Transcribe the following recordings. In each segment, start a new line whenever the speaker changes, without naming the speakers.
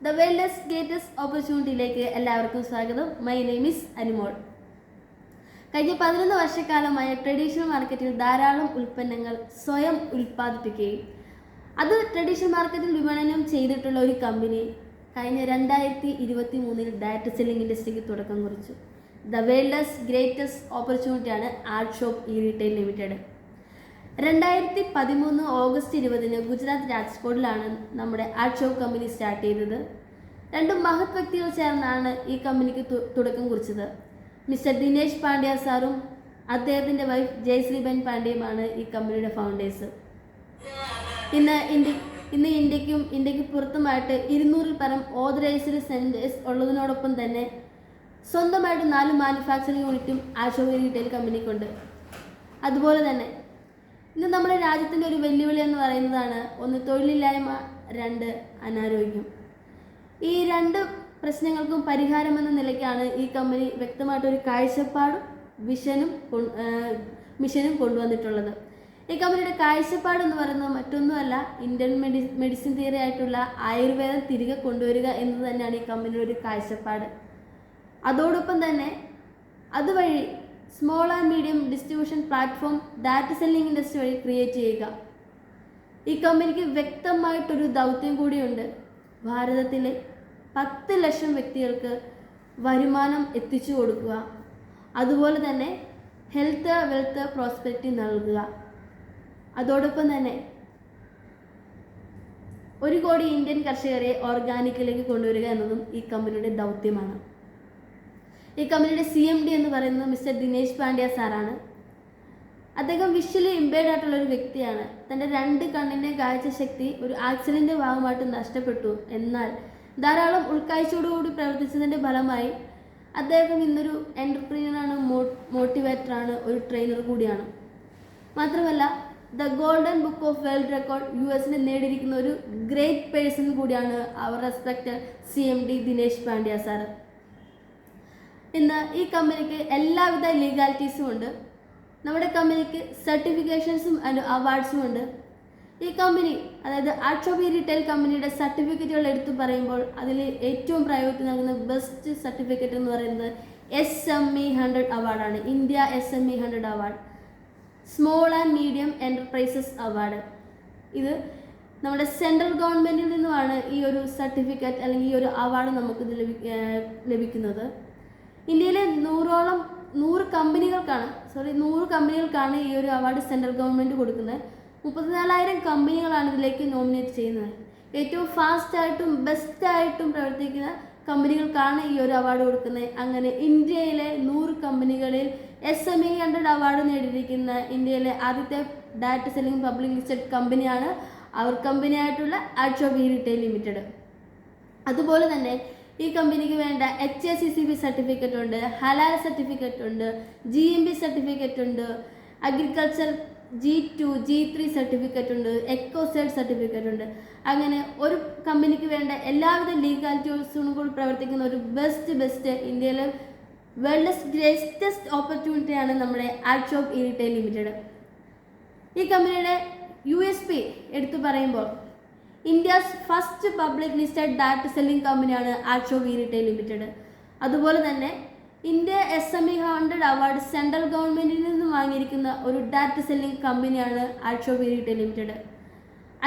The world's greatest ഓപ്പർച്യൂണിറ്റിയിലേക്ക് എല്ലാവർക്കും സ്വാഗതം. My name is Animol. കഴിഞ്ഞ 11 വർഷക്കാലമായ ട്രഡീഷണൽ മാർക്കറ്റിൽ ധാരാളം ഉൽപ്പന്നങ്ങൾ സ്വയം ഉൽപ്പാദിപ്പിക്കുകയും അത് ട്രഡീഷണൽ മാർക്കറ്റിൽ വിപണനം ചെയ്തിട്ടുള്ള ഒരു കമ്പനി കഴിഞ്ഞ 2023 ഡയറക്ട് സെല്ലിംഗ് ഇൻഡസ്ട്രിക്ക് തുടക്കം കുറിച്ചു. ദ വേൾഡ്സ് ഗ്രേറ്റസ്റ്റ് ഓപ്പർച്യൂണിറ്റിയാണ് art shop e retail limited. 2013 August 20 Gujarat രാജ്കോട്ടിലാണ് നമ്മുടെ ആർട്ട് ഷോപ്പ് കമ്പനി സ്റ്റാർട്ട് ചെയ്തത്. രണ്ട് മഹത് വ്യക്തികൾ ചേർന്നാണ് ഈ കമ്പനിക്ക് തുടക്കം കുറിച്ചത്. മിസ്റ്റർ ദിനേശ് പാണ്ഡ്യ സാറും അദ്ദേഹത്തിൻ്റെ വൈഫ് ജയശ്രീബെൻ പാണ്ഡ്യയുമാണ് ഈ കമ്പനിയുടെ ഫൗണ്ടേഴ്സ്. ഇന്ന് ഇന്ത്യക്ക് പുറത്തുമായിട്ട് 200-ൽ പരം ഓതറൈസ്ഡ് സെൻറ്റേഴ്സ് ഉള്ളതിനോടൊപ്പം തന്നെ സ്വന്തമായിട്ട് 4 മാനുഫാക്ചറിംഗ് യൂണിറ്റും ആർട്ട് ഷോപ്പ് റീറ്റെയിൽ കമ്പനിക്കുണ്ട്. അതുപോലെ തന്നെ ഇന്ന് നമ്മുടെ രാജ്യത്തിൻ്റെ ഒരു വെല്ലുവിളി എന്ന് പറയുന്നതാണ് 1 തൊഴിലില്ലായ്മ, 2 അനാരോഗ്യം. ഈ 2 പ്രശ്നങ്ങൾക്കും പരിഹാരം എന്ന നിലയ്ക്കാണ് ഈ കമ്പനി വ്യക്തമായിട്ടൊരു കാഴ്ചപ്പാടും മിഷനും കൊണ്ടുവന്നിട്ടുള്ളത്. ഈ കമ്പനിയുടെ കാഴ്ചപ്പാട് എന്ന് പറയുന്നത് മറ്റൊന്നുമല്ല, ഇന്ത്യൻ മെഡിസിൻ തിയറി ആയിട്ടുള്ള ആയുർവേദം തിരികെ കൊണ്ടുവരിക എന്നത് തന്നെയാണ് ഈ കമ്പനിയുടെ ഒരു കാഴ്ചപ്പാട്. അതോടൊപ്പം തന്നെ അതുവഴി small and medium distribution platform data selling industry വഴി ക്രിയേറ്റ് ചെയ്യുക. ഈ കമ്പനിക്ക് വ്യക്തമായിട്ടൊരു ദൗത്യം കൂടിയുണ്ട്. ഭാരതത്തിലെ 10 ലക്ഷം വ്യക്തികൾക്ക് വരുമാനം എത്തിച്ചു കൊടുക്കുക, അതുപോലെ തന്നെ ഹെൽത്ത്, വെൽത്ത്, പ്രോസ്പെരിറ്റി നൽകുക. അതോടൊപ്പം തന്നെ 1 കോടി ഇന്ത്യൻ കർഷകരെ ഓർഗാനിക്കിലേക്ക് കൊണ്ടുവരിക എന്നതും ഈ കമ്പനിയുടെ ദൗത്യമാണ്. ഈ കമ്പനിയുടെ CMD എന്ന് പറയുന്നത് മിസ്റ്റർ ദിനേശ് പാണ്ഡ്യ സാറാണ്. അദ്ദേഹം വിഷ്വലി ഇമ്പയർഡ് ആയിട്ടുള്ള ഒരു വ്യക്തിയാണ്. തൻ്റെ 2 കണ്ണിൻ്റെ കാഴ്ചശക്തി ഒരു ആക്സിഡൻ്റ് ഭാഗമായിട്ട് നഷ്ടപ്പെട്ടു. എന്നാൽ ധാരാളം ഉൾക്കാഴ്ചയോടുകൂടി പ്രവർത്തിച്ചതിൻ്റെ ഫലമായി അദ്ദേഹം ഇന്നൊരു എൻ്റർപ്രീനറാണ്, മോട്ടിവേറ്ററാണ്, ഒരു ട്രെയിനർ കൂടിയാണ്. മാത്രമല്ല the golden book of world record US നേടിയിരിക്കുന്ന ഒരു ഗ്രേറ്റ് പേഴ്സൺ കൂടിയാണ് അവർ respected CMD Dinesh Pandya sir. ഇന്ന് ഈ കമ്പനിക്ക് എല്ലാവിധ ലീഗാലിറ്റീസും ഉണ്ട്. നമ്മുടെ കമ്പനിക്ക് സർട്ടിഫിക്കേഷൻസും ആൻഡ് അവാർഡ്സും ഉണ്ട്. ഈ കമ്പനി, അതായത് ആർട്ട് ഷോപ്പ് ഇ റീറ്റെയിൽ കമ്പനിയുടെ സർട്ടിഫിക്കറ്റുകൾ എടുത്തു പറയുമ്പോൾ അതിൽ ഏറ്റവും പ്രയോറിറ്റി നൽകുന്ന ബെസ്റ്റ് സർട്ടിഫിക്കറ്റ് എന്ന് പറയുന്നത് SME 100 അവാർഡാണ്. India SME 100 award, small and medium enterprises award. ഇത് നമ്മുടെ സെൻട്രൽ ഗവൺമെൻറ്റിൽ നിന്നുമാണ് ഈ ഒരു സർട്ടിഫിക്കറ്റ് അല്ലെങ്കിൽ ഈ ഒരു അവാർഡ് നമുക്കിത് ലഭിക്കുന്നത്. ഇന്ത്യയിലെ 100 കമ്പനികൾക്കാണ് ഈ ഒരു അവാർഡ് സെൻട്രൽ ഗവൺമെൻറ് കൊടുക്കുന്നത്. 34,000 കമ്പനികളാണ് ഇതിലേക്ക് നോമിനേറ്റ് ചെയ്യുന്നത്. ഏറ്റവും ഫാസ്റ്റായിട്ടും ബെസ്റ്റായിട്ടും പ്രവർത്തിക്കുന്ന കമ്പനികൾക്കാണ് ഈ ഒരു അവാർഡ് കൊടുക്കുന്നത്. അങ്ങനെ ഇന്ത്യയിലെ 100 കമ്പനികളിൽ SME 100 അവാർഡ് നേടിയിരിക്കുന്ന ഇന്ത്യയിലെ ആദ്യത്തെ ഡാറ്റ സെല്ലിംഗ് പബ്ലിക് ലിസ്റ്റഡ് കമ്പനിയാണ് അവർ കമ്പനിയായിട്ടുള്ള art shop e retail limited. അതുപോലെ തന്നെ ഈ കമ്പനിക്ക് വേണ്ട HACCP സർട്ടിഫിക്കറ്റ് ഉണ്ട്, ഹലാൽ സർട്ടിഫിക്കറ്റ് ഉണ്ട്, GMB സർട്ടിഫിക്കറ്റ് ഉണ്ട്, അഗ്രികൾച്ചർ G2, G3 സർട്ടിഫിക്കറ്റ് ഉണ്ട്, എക്കോസൈഡ് സർട്ടിഫിക്കറ്റ് ഉണ്ട്. അങ്ങനെ ഒരു കമ്പനിക്ക് വേണ്ട എല്ലാവിധ ലീഗാലിറ്റീസും കൂടി പ്രവർത്തിക്കുന്ന ഒരു ബെസ്റ്റ് ഇന്ത്യയിലെ വേൾഡ്സ് ഗ്രേറ്റസ്റ്റ് ഓപ്പർച്യൂണിറ്റിയാണ് നമ്മുടെ art shop e retail limited. ഈ കമ്പനിയുടെ USP എടുത്തു പറയുമ്പോൾ India's first public listed data selling കമ്പനിയാണ് art shop e retail limited. അതുപോലെ തന്നെ ഇന്ത്യ SME 100 അവാർഡ് സെൻട്രൽ ഗവൺമെൻറ്റിൽ നിന്ന് വാങ്ങിയിരിക്കുന്ന ഒരു ഡാറ്റ സെല്ലിംഗ് കമ്പനിയാണ് art shop e retail limited.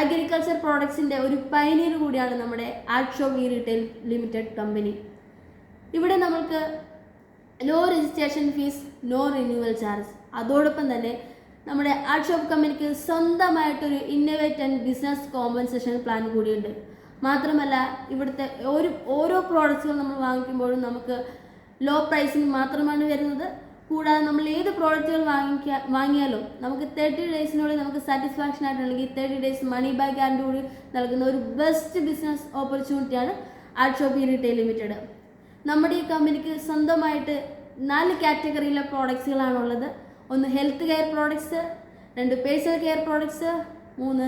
Agriculture പ്രോഡക്ട്സിൻ്റെ ഒരു പൈനിയർ കൂടിയാണ് നമ്മുടെ art shop e retail limited company. ഇവിടെ നമുക്ക് no registration fees, no renewal charge. അതോടൊപ്പം തന്നെ നമ്മുടെ ആർട്ട് ഷോപ്പ് കമ്പനിക്ക് സ്വന്തമായിട്ടൊരു innovate and business compensation plan കൂടിയുണ്ട്. മാത്രമല്ല ഇവിടുത്തെ ഓരോ പ്രോഡക്റ്റ്സുകൾ നമ്മൾ വാങ്ങിക്കുമ്പോഴും നമുക്ക് ലോ പ്രൈസിന് മാത്രമാണ് വരുന്നത്. കൂടാതെ നമ്മൾ ഏത് പ്രോഡക്റ്റുകൾ വാങ്ങിയാലും നമുക്ക് 30 ഡേയ്സിനുള്ളിൽ നമുക്ക് സാറ്റിസ്ഫാക്ഷൻ ആയിട്ടുണ്ടെങ്കിൽ 30 ഡേയ്സ് മണി ബാക്ക് ഗ്യാരണ്ടി കൂടി നൽകുന്ന ഒരു ബെസ്റ്റ് ബിസിനസ് ഓപ്പർച്യൂണിറ്റിയാണ് art shop e retail limited. നമ്മുടെ ഈ കമ്പനിക്ക് സ്വന്തമായിട്ട് 4 കാറ്റഗറിയിലെ പ്രോഡക്ട്സുകളാണുള്ളത്. 1 health care products, 2 personal care products, 3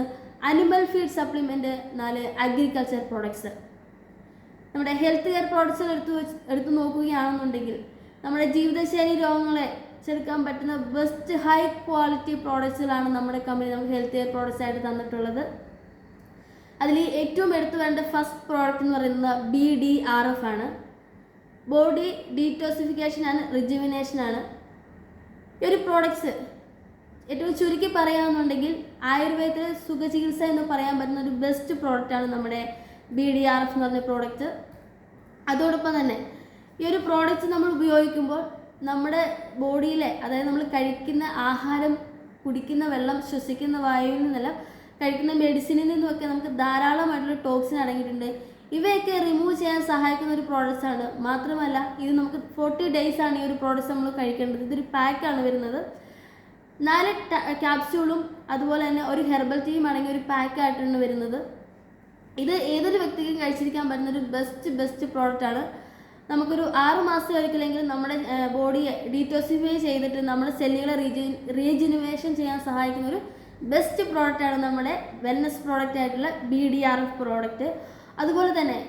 animal feed supplement, 4 agriculture products. നമ്മുടെ ഹെൽത്ത് കെയർ പ്രോഡക്ട്സുകൾ എടുത്തു നോക്കുകയാണെന്നുണ്ടെങ്കിൽ നമ്മുടെ ജീവിതശൈലി രോഗങ്ങളെ ചെറുക്കാൻ പറ്റുന്ന ബെസ്റ്റ് ഹൈ ക്വാളിറ്റി പ്രോഡക്ട്സുകളാണ് നമ്മുടെ കമ്പനി നമുക്ക് ഹെൽത്ത് കെയർ പ്രോഡക്ട്സ് ആയിട്ട് തന്നിട്ടുള്ളത്. അതിൽ ഏറ്റവും എടുത്തു വേണ്ട ഫസ്റ്റ് പ്രോഡക്റ്റ് എന്ന് പറയുന്നത് BDRF ആണ്. ബോഡി ഡീറ്റോസിഫിക്കേഷൻ ആൻഡ് റിജുവിനേഷൻ ആണ്. ഈ ഒരു പ്രോഡക്ട്സ് ഏറ്റവും ചുരുക്കി പറയാമെന്നുണ്ടെങ്കിൽ ആയുർവേദത്തിലെ സുഖചികിത്സ എന്ന് പറയാൻ പറ്റുന്ന ഒരു ബെസ്റ്റ് പ്രോഡക്റ്റാണ് നമ്മുടെ BDRF എന്ന് പറഞ്ഞ പ്രോഡക്റ്റ്. അതോടൊപ്പം തന്നെ ഈ ഒരു പ്രോഡക്റ്റ് നമ്മൾ ഉപയോഗിക്കുമ്പോൾ നമ്മുടെ ബോഡിയിലെ, അതായത് നമ്മൾ കഴിക്കുന്ന ആഹാരം, കുടിക്കുന്ന വെള്ളം, ശ്വസിക്കുന്ന വായുവിൽ നിന്നെല്ലാം, കഴിക്കുന്ന മെഡിസിനിൽ നിന്നുമൊക്കെ നമുക്ക് ധാരാളമായിട്ടുള്ള ടോക്സിൻ അടങ്ങിയിട്ടുണ്ട്. ഇവയൊക്കെ റിമൂവ് ചെയ്യാൻ സഹായിക്കുന്ന ഒരു പ്രോഡക്റ്റ്സ് ആണ്. മാത്രമല്ല ഇത് നമുക്ക് 40 days ആണ് ഈ ഒരു പ്രോഡക്റ്റ്സ് നമ്മൾ കഴിക്കേണ്ടത്. ഇതൊരു പാക്കാണ് വരുന്നത്. 4 ക്യാപ്സ്യൂളും അതുപോലെ തന്നെ ഒരു ഹെർബൽ ടീയും അടങ്ങിയ ഒരു പാക്കായിട്ടാണ് വരുന്നത്. ഇത് ഏതൊരു വ്യക്തിക്കും കഴിച്ചിരിക്കാൻ പറ്റുന്ന ഒരു ബെസ്റ്റ് പ്രോഡക്റ്റാണ്. നമുക്കൊരു 6 മാസം ഒരിക്കലെങ്കിലും നമ്മുടെ ബോഡിയെ ഡീറ്റോസിഫൈ ചെയ്തിട്ട് നമ്മുടെ സെല്ലുകളെ റീജനുവേഷൻ ചെയ്യാൻ സഹായിക്കുന്ന ഒരു ബെസ്റ്റ് പ്രോഡക്റ്റാണ് നമ്മുടെ വെൽനസ് പ്രോഡക്റ്റ് ആയിട്ടുള്ള BDRF പ്രോഡക്റ്റ്. അതുപോലെ തന്നെ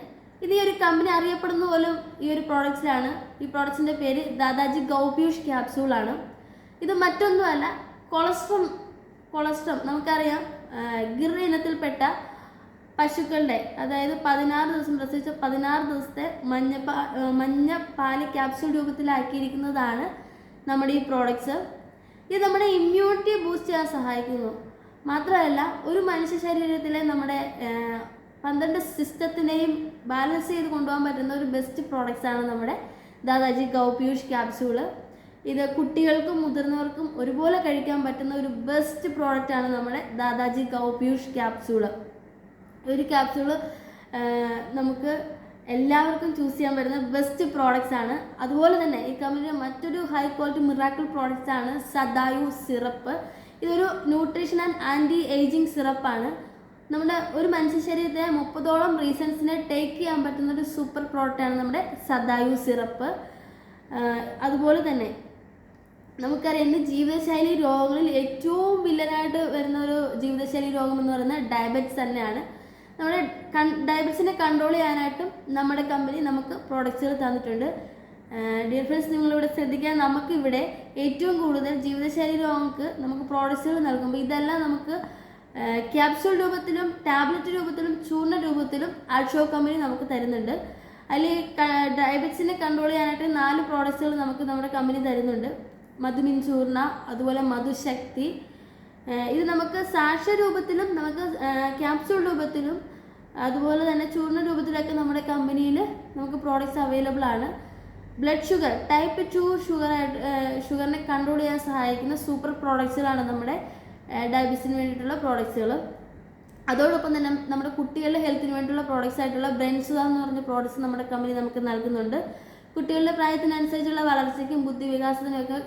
ഇത് ഈ ഒരു കമ്പനി അറിയപ്പെടുന്ന പോലും ഈ ഒരു പ്രോഡക്റ്റ്സിലാണ്. ഈ പ്രോഡക്റ്റ്സിൻ്റെ പേര് ദാദാജി ഗൗപിയൂഷ് ക്യാപ്സൂളാണ്. ഇത് മറ്റൊന്നുമല്ല, കൊളസ്ട്രം നമുക്കറിയാം, ഗിർ ഇനത്തിൽപ്പെട്ട പശുക്കളുടെ, അതായത് 16 ദിവസം പ്രസവിച്ച 16 ദിവസത്തെ മഞ്ഞ പാല് ക്യാപ്സൂൾ രൂപത്തിലാക്കിയിരിക്കുന്നതാണ് നമ്മുടെ ഈ പ്രോഡക്റ്റ്സ്. ഇത് നമ്മുടെ ഇമ്മ്യൂണിറ്റി ബൂസ്റ്റ് ചെയ്യാൻ സഹായിക്കുന്നു. മാത്രമല്ല ഒരു മനുഷ്യ ശരീരത്തിലെ നമ്മുടെ 12 സിസ്റ്റത്തിനെയും ബാലൻസ് ചെയ്ത് കൊണ്ടുപോകാൻ പറ്റുന്ന ഒരു ബെസ്റ്റ് പ്രോഡക്റ്റ്സ് ആണ് നമ്മുടെ ദാദാജി ഗൗപിയൂഷ് ക്യാപ്സൂള്. ഇത് കുട്ടികൾക്കും മുതിർന്നവർക്കും ഒരുപോലെ കഴിക്കാൻ പറ്റുന്ന ഒരു ബെസ്റ്റ് പ്രോഡക്റ്റാണ് നമ്മുടെ ദാദാജി ഗൗപിയൂഷ് ക്യാപ്സൂള്. ഒരു ക്യാപ്സൂള് നമുക്ക് എല്ലാവർക്കും ചൂസ് ചെയ്യാൻ പറ്റുന്ന ബെസ്റ്റ് പ്രോഡക്റ്റ്സ് ആണ്. അതുപോലെ തന്നെ ഈ കമ്പനിയുടെ മറ്റൊരു ഹൈ ക്വാളിറ്റി മിറാക്കിൾ പ്രോഡക്റ്റ്സ് ആണ് സദായു സിറപ്പ്. ഇതൊരു ന്യൂട്രീഷൻ ആൻഡ് ആൻറ്റി ഏജിങ് സിറപ്പാണ്. നമ്മുടെ ഒരു മനുഷ്യ ശരീരത്തെ 30ഓളം റീസൺസിനെ ടേക്ക് ചെയ്യാൻ പറ്റുന്ന ഒരു സൂപ്പർ പ്രോഡക്റ്റാണ് നമ്മുടെ സദായു സിറപ്പ്. അതുപോലെ തന്നെ നമുക്കറിയാം ഇന്ന് ജീവിതശൈലി രോഗങ്ങളിൽ ഏറ്റവും വില്ലനായിട്ട് വരുന്ന ഒരു ജീവിതശൈലി രോഗം എന്ന് പറയുന്നത് ഡയബറ്റിസ് തന്നെയാണ്. നമ്മുടെ ഡയബറ്റിസിനെ കൺട്രോൾ ചെയ്യാനായിട്ടും നമ്മുടെ കമ്പനി നമുക്ക് പ്രോഡക്റ്റ്സുകൾ തന്നിട്ടുണ്ട്. ഡിയർ ഫ്രണ്ട്സ്, നിങ്ങളിവിടെ ശ്രദ്ധിക്കാൻ, നമുക്കിവിടെ ഏറ്റവും കൂടുതൽ ജീവിതശൈലി രോഗങ്ങൾക്ക് നമുക്ക് പ്രോഡക്റ്റ്സുകൾ നൽകുമ്പോൾ ഇതെല്ലാം നമുക്ക് ക്യാപ്സൂൾ രൂപത്തിലും ടാബ്ലറ്റ് രൂപത്തിലും ചൂർണ്ണ രൂപത്തിലും ആൽഷോ കമ്പനി നമുക്ക് തരുന്നുണ്ട്. അതിൽ ഡയബറ്റിസിനെ കൺട്രോൾ ചെയ്യാനായിട്ട് 4 പ്രോഡക്റ്റ്സുകൾ നമുക്ക് നമ്മുടെ കമ്പനി തരുന്നുണ്ട്. മധുമിൻ ചൂർണ്ണ, അതുപോലെ മധുശക്തി. ഇത് നമുക്ക് സാഷ രൂപത്തിലും നമുക്ക് ക്യാപ്സൂൾ രൂപത്തിലും അതുപോലെ തന്നെ ചൂർണ്ണ രൂപത്തിലൊക്കെ നമ്മുടെ കമ്പനിയിൽ നമുക്ക് പ്രോഡക്റ്റ്സ് അവൈലബിൾ ആണ്. ബ്ലഡ് ഷുഗർ, ടൈപ്പ് 2 ഷുഗറിനെ കൺട്രോൾ ചെയ്യാൻ സഹായിക്കുന്ന സൂപ്പർ പ്രോഡക്റ്റ്സുകളാണ് നമ്മുടെ ഡയബറ്റീസിന് വേണ്ടിയിട്ടുള്ള പ്രോഡക്റ്റ്സുകൾ. അതോടൊപ്പം തന്നെ നമ്മുടെ കുട്ടികളുടെ ഹെൽത്തിന് വേണ്ടിയിട്ടുള്ള പ്രോഡക്റ്റ്സ് ആയിട്ടുള്ള ബ്രെൻസുദ എന്ന് പറഞ്ഞ പ്രോഡക്റ്റ്സ് നമ്മുടെ കമ്പനി നമുക്ക് നൽകുന്നുണ്ട്. കുട്ടികളുടെ പ്രായത്തിനനുസരിച്ചുള്ള വളർച്ചയ്ക്കും ബുദ്ധിവികാസത്തിനും ഒക്കെ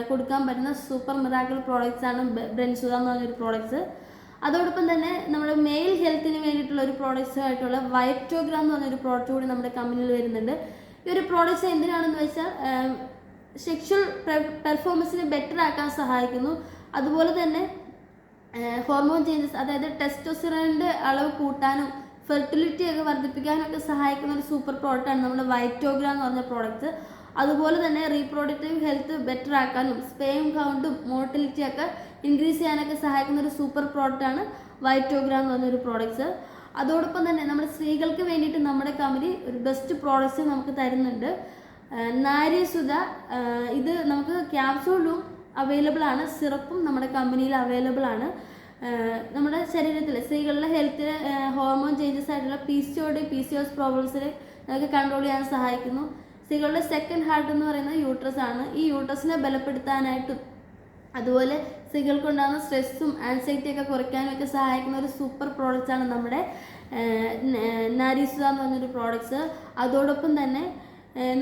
കൊടുക്കാൻ പറ്റുന്ന സൂപ്പർ മിറാക്കിൾ പ്രോഡക്റ്റ്സ് ആണ് ബ്രെൻസുദ എന്ന് പറഞ്ഞൊരു പ്രോഡക്റ്റ്സ്. അതോടൊപ്പം തന്നെ നമ്മുടെ മെയിൽ ഹെൽത്തിന് വേണ്ടിയിട്ടുള്ള ഒരു പ്രോഡക്റ്റ്സ് ആയിട്ടുള്ള വൈറ്റോഗ്രാം എന്ന് പറഞ്ഞൊരു പ്രോഡക്റ്റ് കൂടി നമ്മുടെ കമ്പനിയിൽ വരുന്നുണ്ട്. ഈ ഒരു പ്രോഡക്റ്റ്സ് എന്തിനാണെന്ന് വെച്ചാൽ സെക്ഷൽ പെർഫോമൻസിനെ ബെറ്റർ ആക്കാൻ സഹായിക്കുന്നു. അതുപോലെ തന്നെ ഹോർമോൺ ചേഞ്ചസ്, അതായത് ടെസ്റ്റോസ്റ്റെറോണിൻ്റെ അളവ് കൂട്ടാനും ഫെർട്ടിലിറ്റി ഒക്കെ വർദ്ധിപ്പിക്കാനൊക്കെ സഹായിക്കുന്ന ഒരു സൂപ്പർ പ്രോഡക്റ്റാണ് നമ്മുടെ വൈറ്റോഗ്രാം എന്ന് പറഞ്ഞ പ്രോഡക്റ്റ്. അതുപോലെ തന്നെ റീപ്രൊഡക്റ്റീവ് ഹെൽത്ത് ബെറ്റർ ആക്കാനും സ്പേം കൗണ്ടും മോർട്ടിലിറ്റി ഒക്കെ ഇൻക്രീസ് ചെയ്യാനൊക്കെ സഹായിക്കുന്ന ഒരു സൂപ്പർ പ്രോഡക്റ്റാണ് വൈറ്റോഗ്രാം എന്ന് പറഞ്ഞൊരു പ്രോഡക്റ്റ്സ്. അതോടൊപ്പം തന്നെ നമ്മുടെ സ്ത്രീകൾക്ക് വേണ്ടിയിട്ട് നമ്മുടെ കമ്പനി ഒരു ബെസ്റ്റ് പ്രോഡക്റ്റ്സ് നമുക്ക് തരുന്നുണ്ട്. നാരീസുധ, ഇത് നമുക്ക് ക്യാപ്സൂളും അവൈലബിൾ ആണ്, സിറപ്പും നമ്മുടെ കമ്പനിയിൽ അവൈലബിൾ ആണ്. നമ്മുടെ ശരീരത്തിൽ സ്ത്രീകളുടെ ഹെൽത്തിന് ഹോർമോൺ ചേഞ്ചസ് ആയിട്ടുള്ള PCOD, PCOS പ്രോബ്ലംസിനെ നമുക്ക് കൺട്രോൾ ചെയ്യാൻ സഹായിക്കുന്നു. സ്ത്രീകളുടെ സെക്കൻഡ് ഹാർട്ട് എന്ന് പറയുന്നത് യൂട്രസ് ആണ്. ഈ യൂട്രസിനെ ബലപ്പെടുത്താനായിട്ടും അതുപോലെ സ്ത്രീകൾക്കുണ്ടാകുന്ന സ്ട്രെസ്സും ആൻസൈറ്റിയൊക്കെ കുറയ്ക്കാനും ഒക്കെ സഹായിക്കുന്ന ഒരു സൂപ്പർ പ്രോഡക്റ്റ്സ് ആണ് നമ്മുടെ നാരീസുധ എന്ന് പറഞ്ഞൊരു പ്രോഡക്റ്റ്സ്. അതോടൊപ്പം തന്നെ